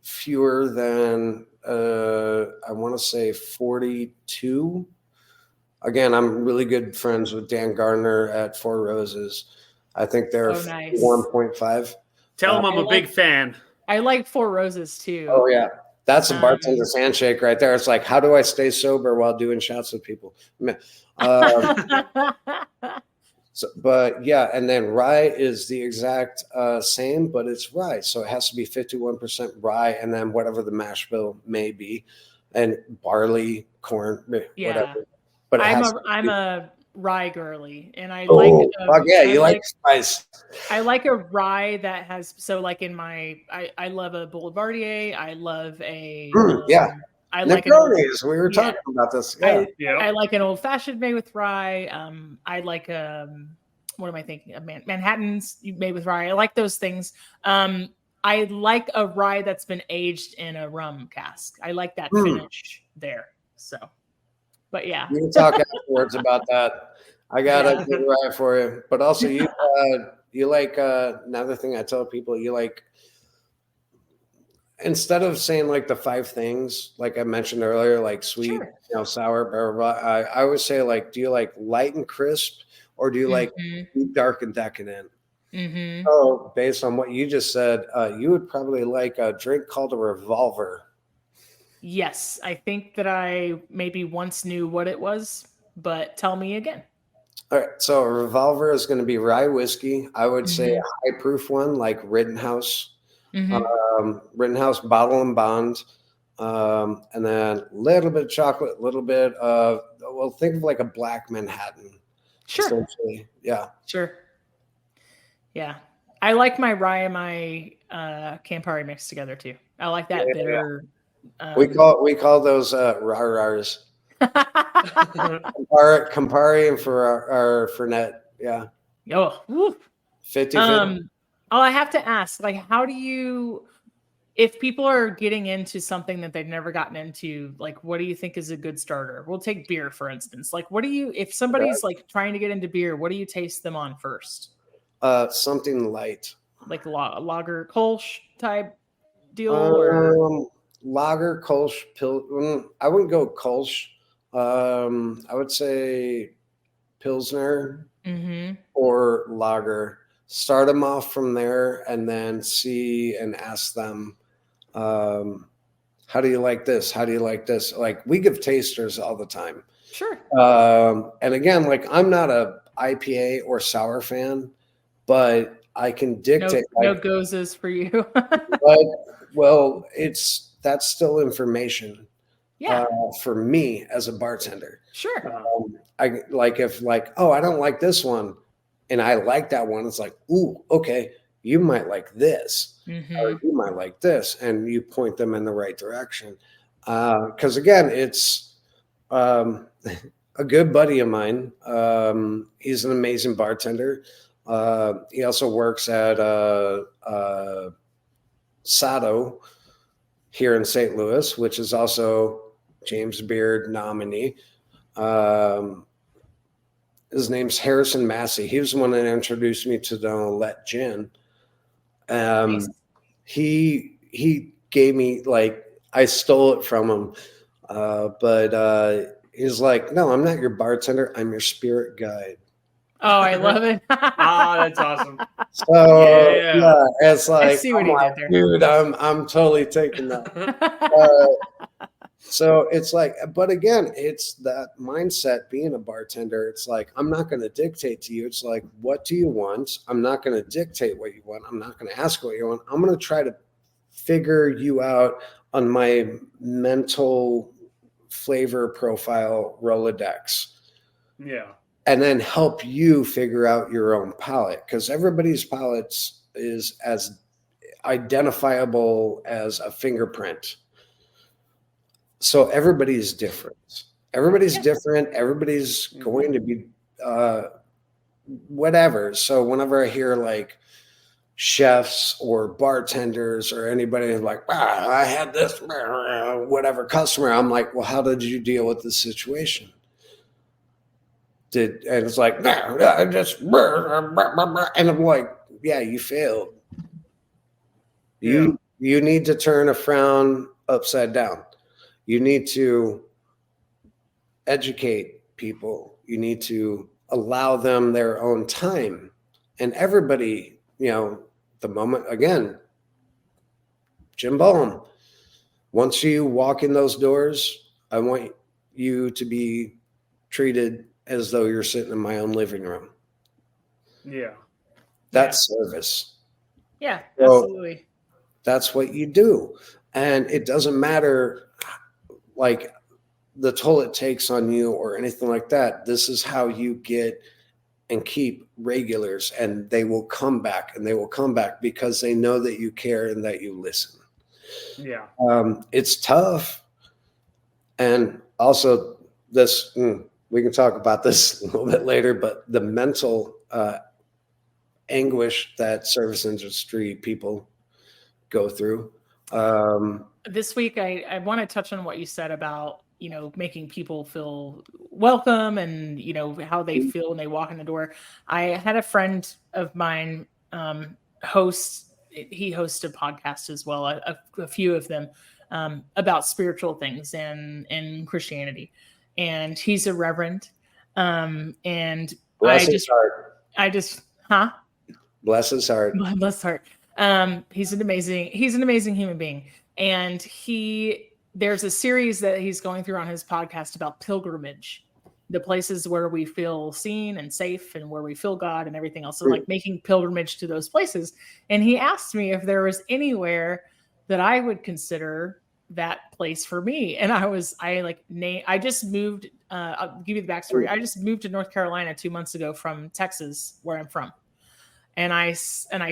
fewer than, I want to say 42. Again, I'm really good friends with Dan Gardner at Four Roses. I think they're
nice.
1.5.
Tell him I'm a big fan.
I like Four Roses too.
Oh, yeah. That's a bartender's handshake right there. It's like, how do I stay sober while doing shots with people? But yeah, and then rye is the exact same, but it's rye. So it has to be 51% rye, and then whatever the mash bill may be, and barley, corn, whatever. But
I'm a rye girly, and I
like. You like spice.
I like a rye that has like in my. I love a Boulevardier. I love a. I like
Negronis. We were talking about this. Yeah.
I like an old fashioned made with rye. I like what am I thinking? Manhattans made with rye. I like those things. I like a rye that's been aged in a rum cask. I like that finish there. So. But yeah,
we can talk afterwards about that. I got a good rye for you. But also, you like another thing I tell people, you like, instead of saying like the 5 things, like I mentioned earlier, like sweet, sour, blah, blah, blah, I always say, like, do you like light and crisp, or do you like dark and decadent? So based on what you just said, you would probably like a drink called a revolver.
Yes, I think that I maybe once knew what it was, but tell me again.
All right, so a revolver is going to be rye whiskey. I would say a high proof one like Rittenhouse, Rittenhouse Bottle and Bond, and then a little bit of chocolate, a little bit of, well, think of like a black Manhattan.
Sure.
Yeah.
Sure. Yeah. I like my rye and my Campari mixed together too. I like that bitter.
Yeah. We call those rah-rahs. Campari and Fernet. Yeah.
Oh,
50-50.
I have to ask, like, how do you, if people are getting into something that they've never gotten into, like, what do you think is a good starter? We'll take beer, for instance. Like, if somebody's like trying to get into beer, what do you taste them on first?
Something light.
Like lager, Kolsch type deal? Or?
Lager, Kolsch, I wouldn't go Kolsch. I would say Pilsner or lager. Start them off from there, and then see and ask them, how do you like this? How do you like this? Like, we give tasters all the time.
Sure.
And again, like, I'm not a IPA or sour fan, but I can dictate.
No gozes for you.
Well, that's still information.
Yeah.
For me as a bartender.
Sure.
I like, if like, oh, I don't like this one, and I like that one. It's like, ooh, okay, you might like this, or you might like this, and you point them in the right direction. Because again, it's a good buddy of mine. He's an amazing bartender. He also works at Sato here in St. Louis, which is also James Beard nominee. His name's Harrison Massey. He was the one that introduced me to the Olet Gin. Nice. He gave me, like, I stole it from him, but He's like, no, I'm not your bartender. I'm your spirit guide.
Oh, I love it.
That's awesome.
So
Yeah.
it's like,
I see what he did there.
dude, I'm totally taking that. So it's like, but again, it's that mindset being a bartender. It's like, I'm not going to dictate to you. It's like, what do you want? I'm not going to dictate what you want. I'm not going to ask what you want. I'm going to try to figure you out on my mental flavor profile Rolodex.
Yeah.
And then help you figure out your own palate, because everybody's palates is as identifiable as a fingerprint. So everybody's different. Everybody's different. Everybody's going to be whatever. So whenever I hear like chefs or bartenders or anybody like, I had this whatever customer, I'm like, well, how did you deal with the situation? And it's like, no, I just, and I'm like, yeah, you failed. You need to turn a frown upside down. You need to educate people. You need to allow them their own time. And everybody, the moment, again, Jim Boehm, once you walk in those doors, I want you to be treated as though you're sitting in my own living room.
Yeah.
That's service.
Yeah,
So
absolutely.
that's what you do. And it doesn't matter like the toll it takes on you or anything like that. This is how you get and keep regulars, and they will come back, and they will come back because they know that you care and that you listen.
Yeah.
It's tough. And also this, we can talk about this a little bit later, but the mental anguish that service industry people go through.
This week, I want to touch on what you said about, making people feel welcome and, how they feel when they walk in the door. I had a friend of mine he hosts a podcast as well, a few of them, about spiritual things and Christianity. And he's a reverend. And
Bless his heart. Bless his heart.
Bless his heart. He's an amazing human being. And there's a series that he's going through on his podcast about pilgrimage, the places where we feel seen and safe and where we feel God and everything else. So like making pilgrimage to those places. And he asked me if there was anywhere that I would consider that place for me. And I just moved, I'll give you the backstory. I just moved to North Carolina 2 months ago from Texas, where I'm from. And I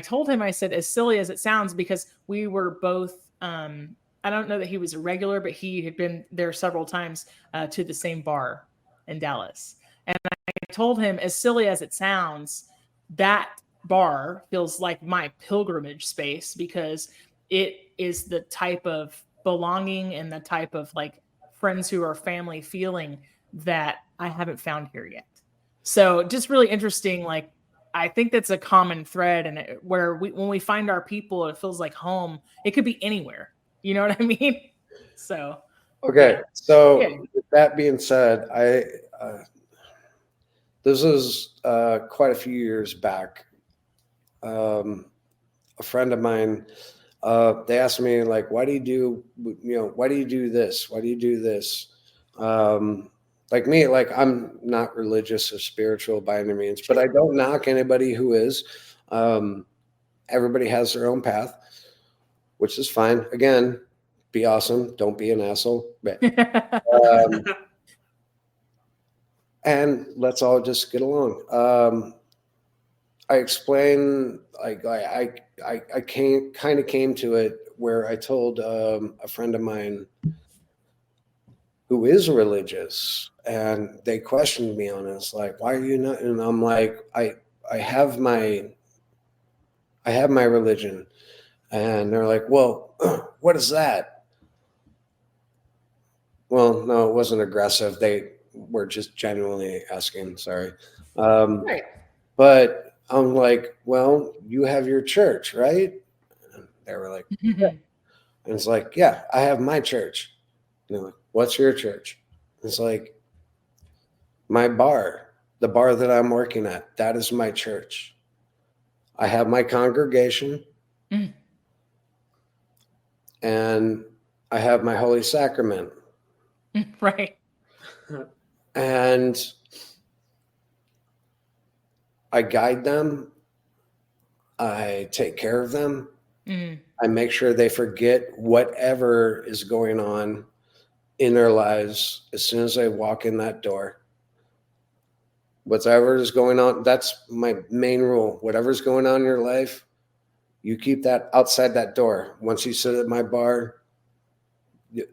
told him, I said, as silly as it sounds, because we were both, I don't know that he was a regular, but he had been there several times to the same bar in Dallas. And I told him, as silly as it sounds, that bar feels like my pilgrimage space, because it is the type of belonging and the type of like friends who are family feeling that I haven't found here yet. So just really interesting. Like, I think that's a common thread, and where when we find our people, it feels like home. It could be anywhere. You know what I mean? So.
Okay. So with that being said, this was quite a few years back. A friend of mine, they asked me like, why do you do this? Why do you do this? Like me, like I'm not religious or spiritual by any means, but I don't knock anybody who is. Everybody has their own path, which is fine. Again, be awesome. Don't be an asshole. And let's all just get along. I explained, like I came to it where I told a friend of mine who is religious, and they questioned me on it. It's like, why are you not? And I'm like, I have my religion. And they're like, well, what is that? Well, no, it wasn't aggressive. They were just genuinely asking. Sorry.
Right.
But I'm like, well, you have your church, right? And they were like, yeah. And it's like, yeah, I have my church. And they're like, what's your church? It's like, My bar, the bar that I'm working at, that is my church. I have my congregation and I have my Holy Sacrament.
Right.
And I guide them. I take care of them. I make sure they forget whatever is going on in their lives as soon as they walk in that door. Whatever is going on, that's my main rule. Whatever's going on in your life, you keep that outside that door. Once you sit at my bar,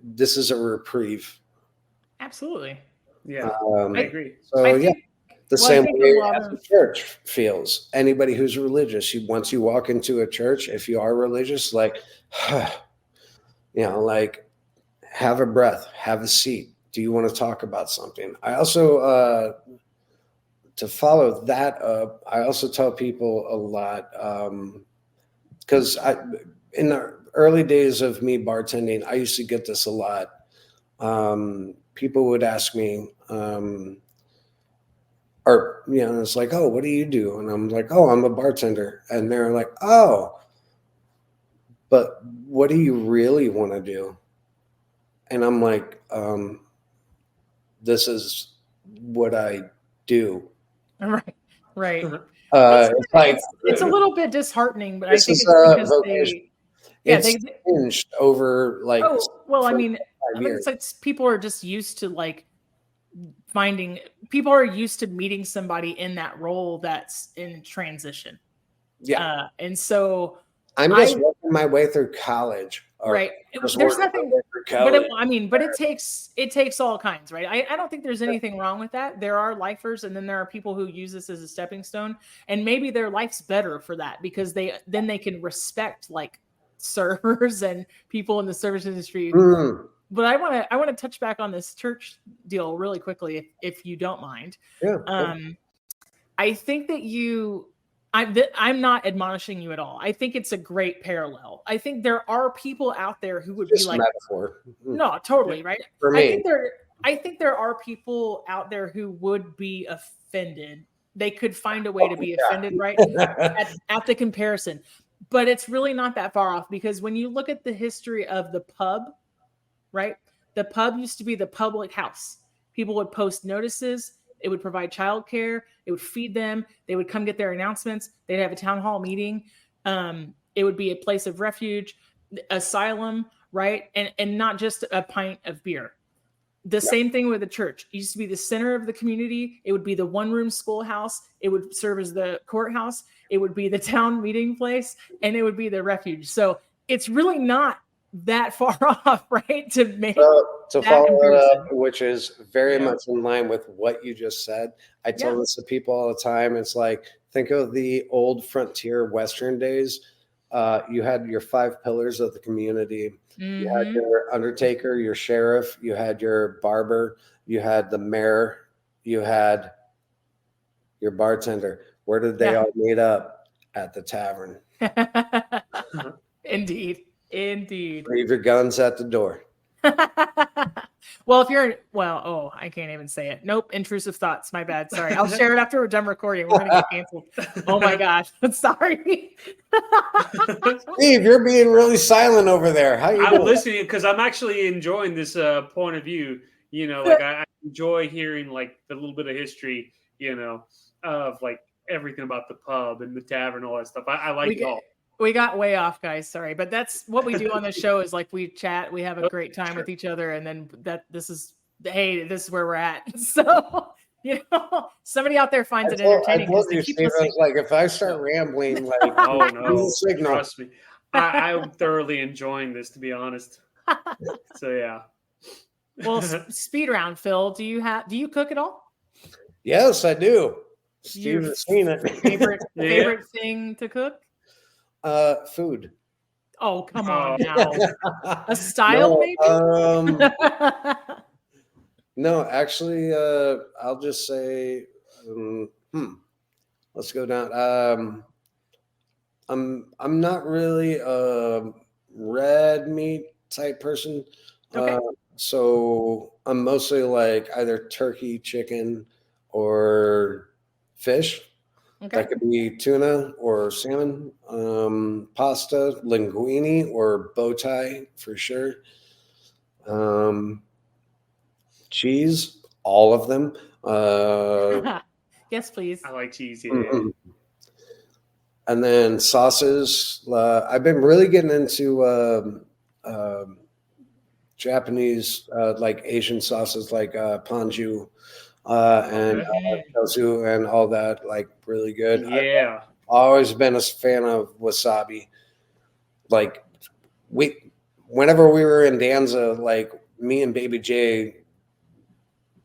this is a reprieve.
Absolutely.
Yeah, I agree.
So the same way as
of
a church feels. Anybody who's religious, once you walk into a church, if you are religious, like, like have a breath, have a seat. Do you want to talk about something? I also, to follow that up, I also tell people a lot, because in the early days of me bartending, I used to get this a lot. People would ask me, it's like, oh, what do you do? And I'm like, oh, I'm a bartender. And they're like, oh, but what do you really want to do? And I'm like, this is what I do.
Right.
It's
a little bit disheartening, but I think
it's
because
vocation. It's changed over like.
Oh well, I mean,
years.
it's people are just used to like people are used to meeting somebody in that role that's in transition.
Yeah,
and so
I'm just working my way through college.
Right. There's nothing, but it takes all kinds, right? I don't think there's anything wrong with that. There are lifers, and then there are people who use this as a stepping stone, and maybe their life's better for that because they can respect like servers and people in the service industry. But I want to touch back on this church deal really quickly, if you don't mind.
Yeah.
I think that I'm not admonishing you at all. I think it's a great parallel. I think there are people out there who would
just
be like,
metaphor.
No, totally, right?
For me,
I think there are people out there who would be offended. They could find a way to be offended, right? at the comparison. But it's really not that far off because when you look at the history of the pub, right? The pub used to be the public house. People would post notices. It would provide childcare. It would feed them. They would come get their announcements. They'd have a town hall meeting. It would be a place of refuge, asylum, right? And not just a pint of beer. The same thing with the church. It used to be the center of the community. It would be the one-room schoolhouse. It would serve as the courthouse. It would be the town meeting place, and it would be the refuge. So it's really not that far off, right? To make
to follow it up, which is very much in line with what you just said. I tell this to people all the time. It's like, think of the old frontier Western days. You had your 5 pillars of the community. You had your undertaker, your sheriff, you had your barber, you had the mayor, you had your bartender. Where did they all meet up? At the tavern.
Indeed.
Leave your guns at the door.
Well, I can't even say it. Nope. Intrusive thoughts. My bad. Sorry. I'll share it after we're done recording. We're going to get canceled. Oh my gosh. Sorry.
Steve, you're being really silent over there. How you doing?
I'm listening because I'm actually enjoying this point of view. Like I enjoy hearing like the little bit of history, of like everything about the pub and the tavern, all that stuff. I like it all.
We got way off, guys. Sorry, but that's what we do on the show. Is like we chat, we have a great time with each other, and then this is where we're at. So somebody out there finds it entertaining.
I love you, Steve. Like if I start rambling, like
oh no, trust me, I'm thoroughly enjoying this, to be honest. So yeah.
Well, speed round, Phil. Do you cook at all?
Yes, I do. Steve has seen it.
Favorite thing to cook?
Food.
Oh, come on now. A style, maybe?
No, actually, I'll just say, let's go down. I'm not really a red meat type person.
Okay.
So I'm mostly like either turkey, chicken, or fish.
Okay.
That could be tuna or salmon, pasta, linguine or bow tie for sure. Cheese, all of them.
Yes, please.
I like cheese. Yeah.
Mhm. And then sauces. I've been really getting into Japanese, like Asian sauces, like ponju and tofu and all that. Like really good.
Yeah.
I've always been a fan of wasabi. Like whenever we were in Danza, like me and Baby J,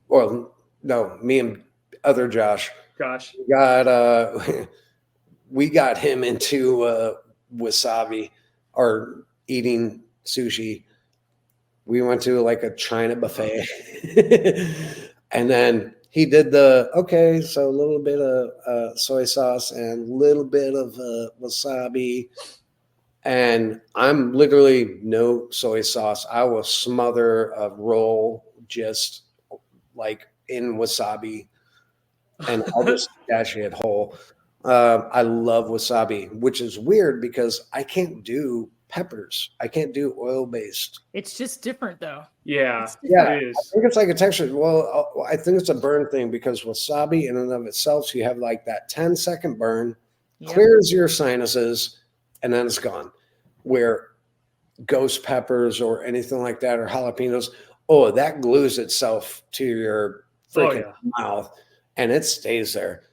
well, no, me and other Josh
Gosh.
got we got him into wasabi or eating sushi. We went to like a China buffet, and then he did so a little bit of soy sauce and a little bit of wasabi. And I'm literally no soy sauce. I will smother a roll just like in wasabi, and I'll just dash it whole. I love wasabi, which is weird because I can't do peppers. I can't do oil-based.
It's just different, though.
Yeah.
It's different.
It
I
is.
think it's like a texture. Well, I think it's a burn thing because wasabi in and of itself, so you have like that 10-second burn,
Yep.
clears your sinuses, and then it's gone. Where ghost peppers or anything like that or jalapenos, that glues itself to your freaking mouth and it stays there.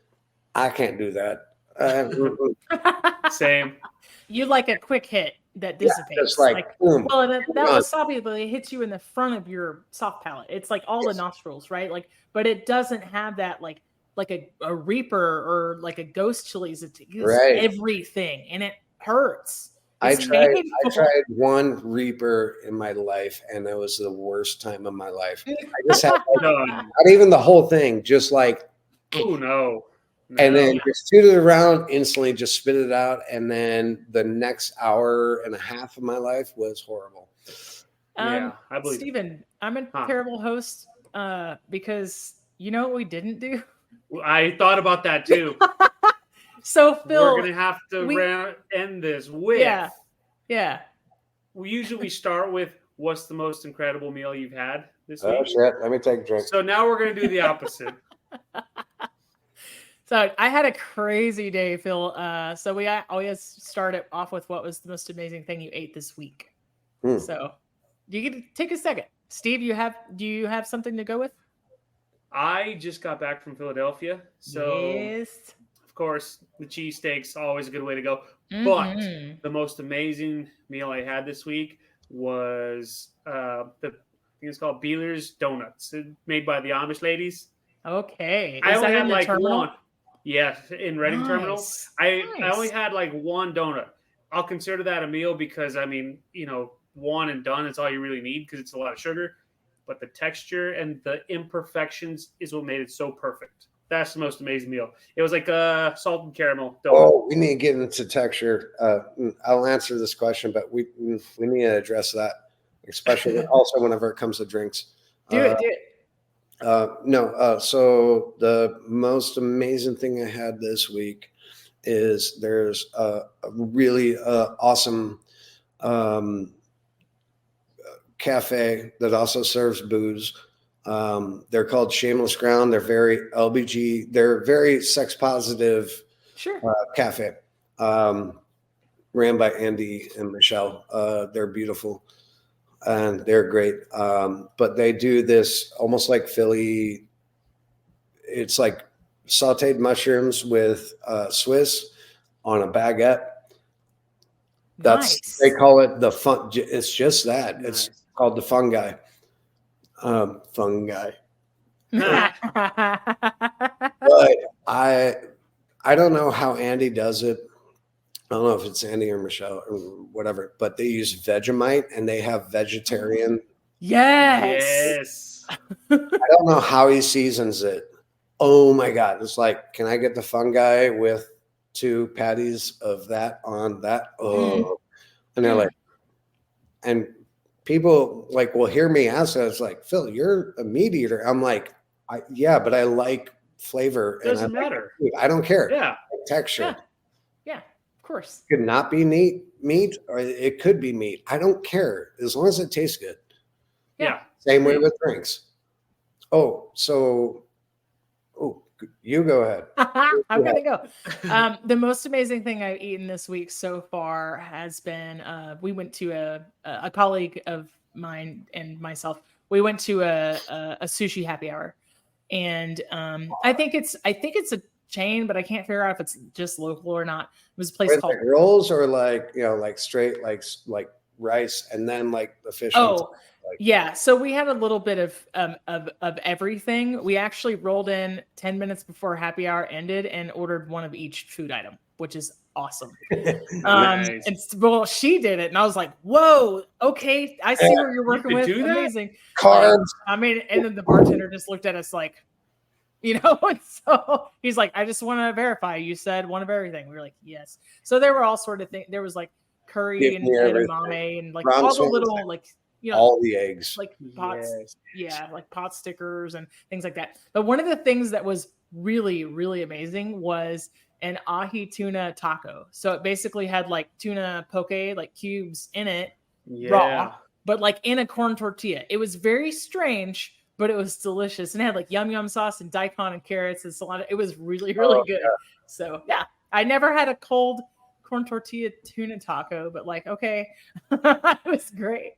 I can't do that.
Same.
You like a quick hit that dissipates.
Just like boom.
Well, that wasabi really hits you in the front of your soft palate. It's like all the nostrils, right? Like, but it doesn't have that like a Reaper or like a ghost chilies. It's everything, and it hurts.
I tried one Reaper in my life, and it was the worst time of my life. I just had not even the whole thing, just like
no.
And then just toot it around, instantly just spit it out, and then the next hour and a half of my life was horrible.
I believe
Steven, I'm a terrible host because you know what we didn't do?
I thought about that too.
So Phil,
we're gonna have to end this with We usually start with what's the most incredible meal you've had this week.
Oh shit! Let me take a drink.
So now we're gonna do the opposite.
So I had a crazy day, Phil. So we always start it off with what was the most amazing thing you ate this week. So you can take a second. Steve, do you have something to go with?
I just got back from Philadelphia, so of course the cheesesteaks always a good way to go. But the most amazing meal I had this week was I think it's called Beeler's Donuts, made by the Amish ladies.
Okay,
I only had like one. Yes, in Reading Terminal. I only had like one donut. I'll consider that a meal because I mean, one and done is all you really need because it's a lot of sugar. But the texture and the imperfections is what made it so perfect. That's the most amazing meal. It was like a salted caramel donut.
Oh, we need to get into texture. I'll answer this question, but we need to address that, especially also whenever it comes to drinks.
Do it.
So the most amazing thing I had this week is there's a really awesome cafe that also serves booze. They're called Shameless Ground. They're very LBG. They're very sex positive cafe. Ran by Andy and Michelle. They're beautiful. And they're great. But they do this almost like Philly. It's like sauteed mushrooms with Swiss on a baguette. They call it the fun. It's just that. Nice. It's called the fungi. Fungi. But I don't know how Andy does it. I don't know if it's Andy or Michelle or whatever, but they use Vegemite and they have vegetarian.
Yes.
I don't know how he seasons it. Oh my God. It's like, can I get the fungi with 2 patties of that on that? Oh, and they're like, and people like will hear me ask that. It's like, Phil, you're a meat eater. I'm like, yeah, but I like flavor.
Doesn't
and
matter.
I don't care.
Yeah.
Texture.
Yeah, of course.
It could not be meat, or it could be meat. I don't care as long as it tastes good.
Yeah.
Same way with drinks. Oh, you go ahead.
I'm gonna go. The most amazing thing I've eaten this week so far has been we went to a colleague of mine and myself. We went to a sushi happy hour, and I think it's a chain, but I can't figure out if it's just local or not. It was a place called
like rolls, or like straight like rice, and then like the fish. on top,
yeah. So we had a little bit of everything. We actually rolled in 10 minutes before happy hour ended and ordered one of each food item, which is awesome.
Nice.
And well, she did it, and I was like, "Whoa, okay, I see what you're working with.
do that?
Amazing."
Carbs.
Like, I mean, and then the bartender just looked at us like, and so he's like, "I just want to verify. You said one of everything." We were like, "Yes." So there were all sort of things. There was like curry and edamame and like all the little like.
All the eggs,
like pots, like pot stickers and things like that. But one of the things that was really, really amazing was an ahi tuna taco. So it basically had like tuna poke, like cubes in it, raw, but like in a corn tortilla. It was very strange, but it was delicious. And it had like yum yum sauce and daikon and carrots and cilantro. It was really, really good. Yeah. So yeah, I never had a cold corn tortilla tuna taco, but like, okay, it was great.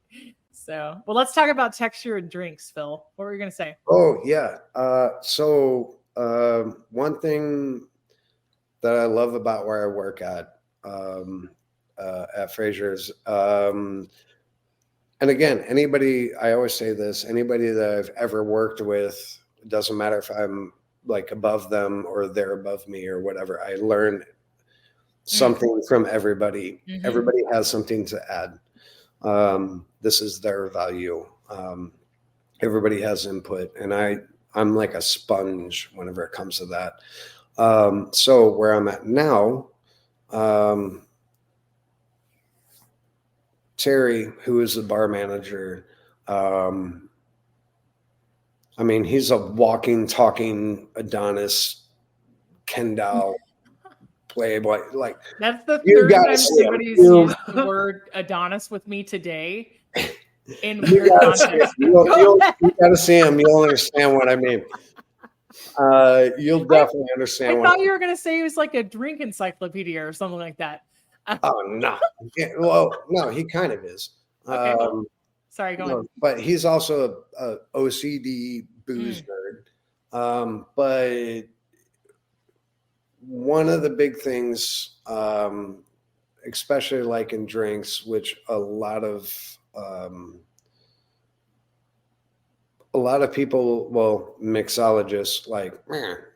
So, well, let's talk about texture and drinks, Phil. What were you going to say?
Oh, yeah. One thing that I love about where I work at Fraser's, and again, I always say this, anybody that I've ever worked with, it doesn't matter if I'm like above them or they're above me or whatever, I learn something from everybody. Mm-hmm. Everybody has something to add. This is their value. Everybody has input, and I'm like a sponge whenever it comes to that. So where I'm at now, Terry, who is the bar manager, I mean, he's a walking, talking Adonis, Ken doll, Playboy. Like,
that's the third time somebody's used the word Adonis with me today. In weird context.
You gotta see him. You'll understand what I mean. You'll definitely understand.
I thought you were gonna say he was like a drink encyclopedia or something like that.
Oh no! Yeah, well, no, he kind of is.
Okay. Sorry, go on.
But he's also a OCD booze nerd. But one of the big things, especially like in drinks, which a lot of people, well, mixologists, like,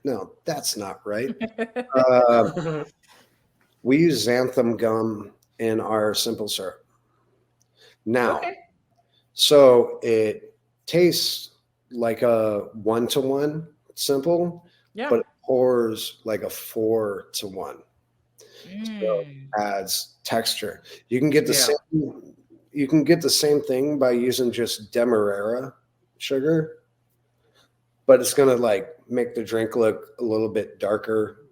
no, that's not right. We use xanthan gum in our simple syrup. Now, so it tastes like a 1-to-1 simple, but it pours like a 4-to-1. So it adds texture. You can get the same. You can get the same thing by using just Demerara sugar, but it's going to like make the drink look a little bit darker,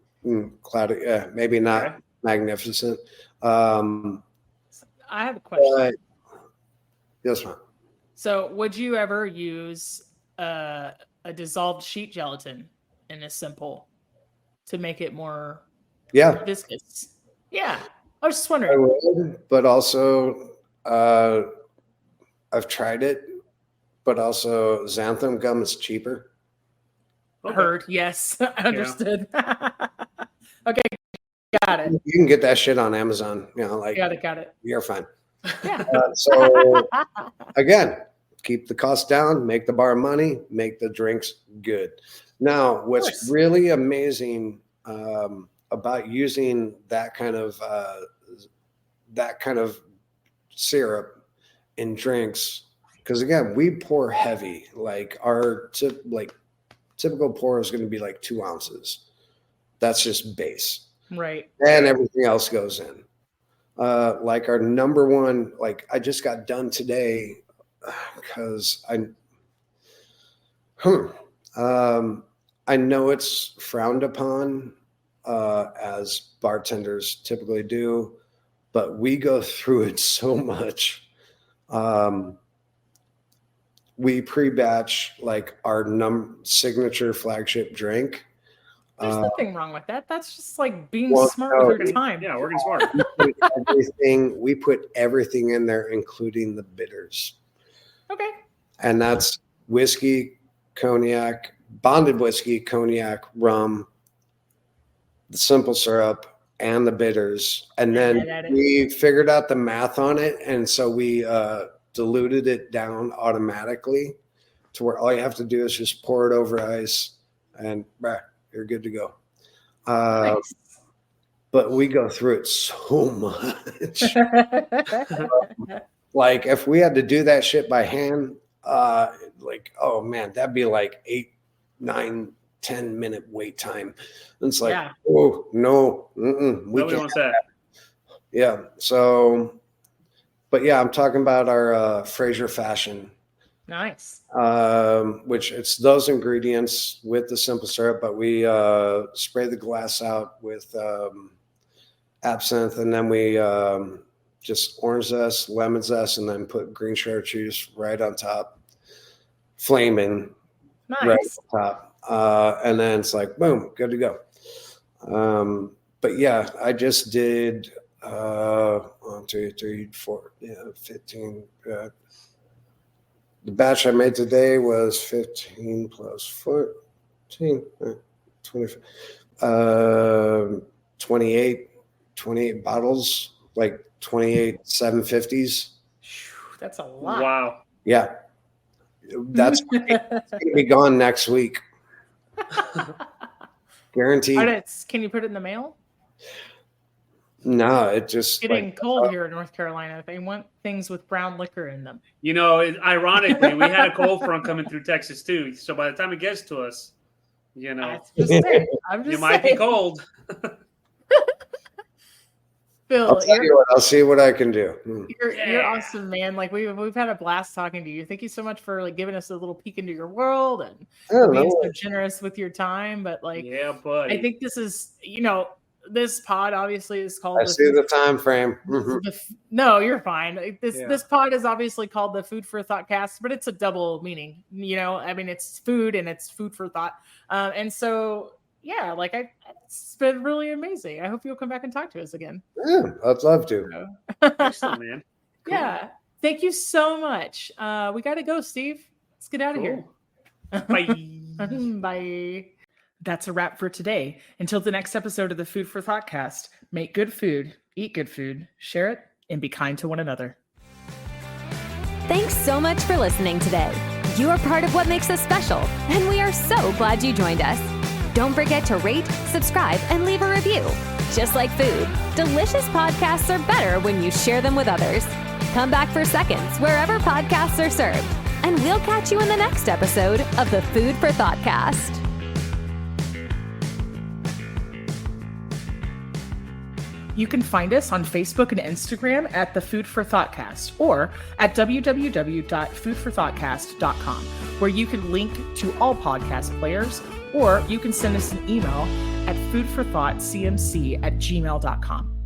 cloudy, maybe not magnificent.
I have a question.
Yes, ma'am.
So would you ever use a dissolved sheet gelatin in a simple to make it more viscous? Yeah. I was just wondering.
I would, but also I've tried it, but also xanthan gum is cheaper.
Heard, yes. Understood. Okay, got it.
You can get that shit on Amazon. Like
got it.
You're fine.
Yeah.
So again, keep the cost down, make the bar money, make the drinks good. Now, what's really amazing about using that kind of syrup in drinks, because again, we pour heavy. Like our typical pour is going to be like 2 ounces. That's just base,
right?
And everything else goes in. Like our number one, like I just got done today I know it's frowned upon, as bartenders typically do, but we go through it so much. We pre-batch like our signature flagship drink.
There's nothing wrong with that. That's just like being
Well,
smart with your time.
Yeah, working smart.
We put everything in there, including the bitters.
Okay.
And that's whiskey, cognac, bonded whiskey, cognac, rum, the simple syrup, and the bitters. And then we figured out the math on it. And so we diluted it down automatically to where all you have to do is just pour it over ice and you're good to go.
Nice.
But we go through it so much. Like if we had to do that shit by hand, like, oh man, that'd be like 8, 9, 10-minute wait time. And it's like, oh no,
nobody wants that.
Yeah. So, but yeah, I'm talking about our Fraser Fashion.
Nice.
Which it's those ingredients with the simple syrup, but we spray the glass out with absinthe, and then we just orange zest, lemon zest, and then put green chartreuse right on top, flaming right on top. And then it's like, boom, good to go. But yeah, I just did 1, 2, 3, 4, 15. The batch I made today was 15 plus 14, 28 bottles, like 28 750s.
That's a lot.
Wow.
Yeah. That's going to be gone next week. Guaranteed.
Can you put it in the mail?
No, it just
getting cold here in North Carolina. They want things with brown liquor in them.
You know, ironically, we had a cold front coming through Texas too. So by the time it gets to us, you know, it might be cold.
Phil,
I'll see what I can do.
You're awesome, man. Like we've had a blast talking to you. Thank you so much for like giving us a little peek into your world and being so generous with your time. But like,
yeah, buddy.
I think this is, this pod obviously is called.
I see the time frame.
No, you're fine. This pod is obviously called the Food for ThoughtCast, but it's a double meaning. I mean, it's food and it's food for thought. And so, yeah, like it's been really amazing. I hope you'll come back and talk to us again.
Yeah, I'd love to.
Excellent, man. Cool.
Yeah, thank you so much. We got to go, Steve. Let's get out of here.
Bye.
Bye. That's a wrap for today. Until the next episode of the Food for ThoughtCast, make good food, eat good food, share it, and be kind to one another.
Thanks so much for listening today. You are part of what makes us special, and we are so glad you joined us. Don't forget to rate, subscribe, and leave a review. Just like food, delicious podcasts are better when you share them with others. Come back for seconds wherever podcasts are served, and we'll catch you in the next episode of the Food for ThoughtCast.
You can find us on Facebook and Instagram at the Food for ThoughtCast or at www.foodforthoughtcast.com, where you can link to all podcast players, or you can send us an email at foodforthoughtcmc@gmail.com.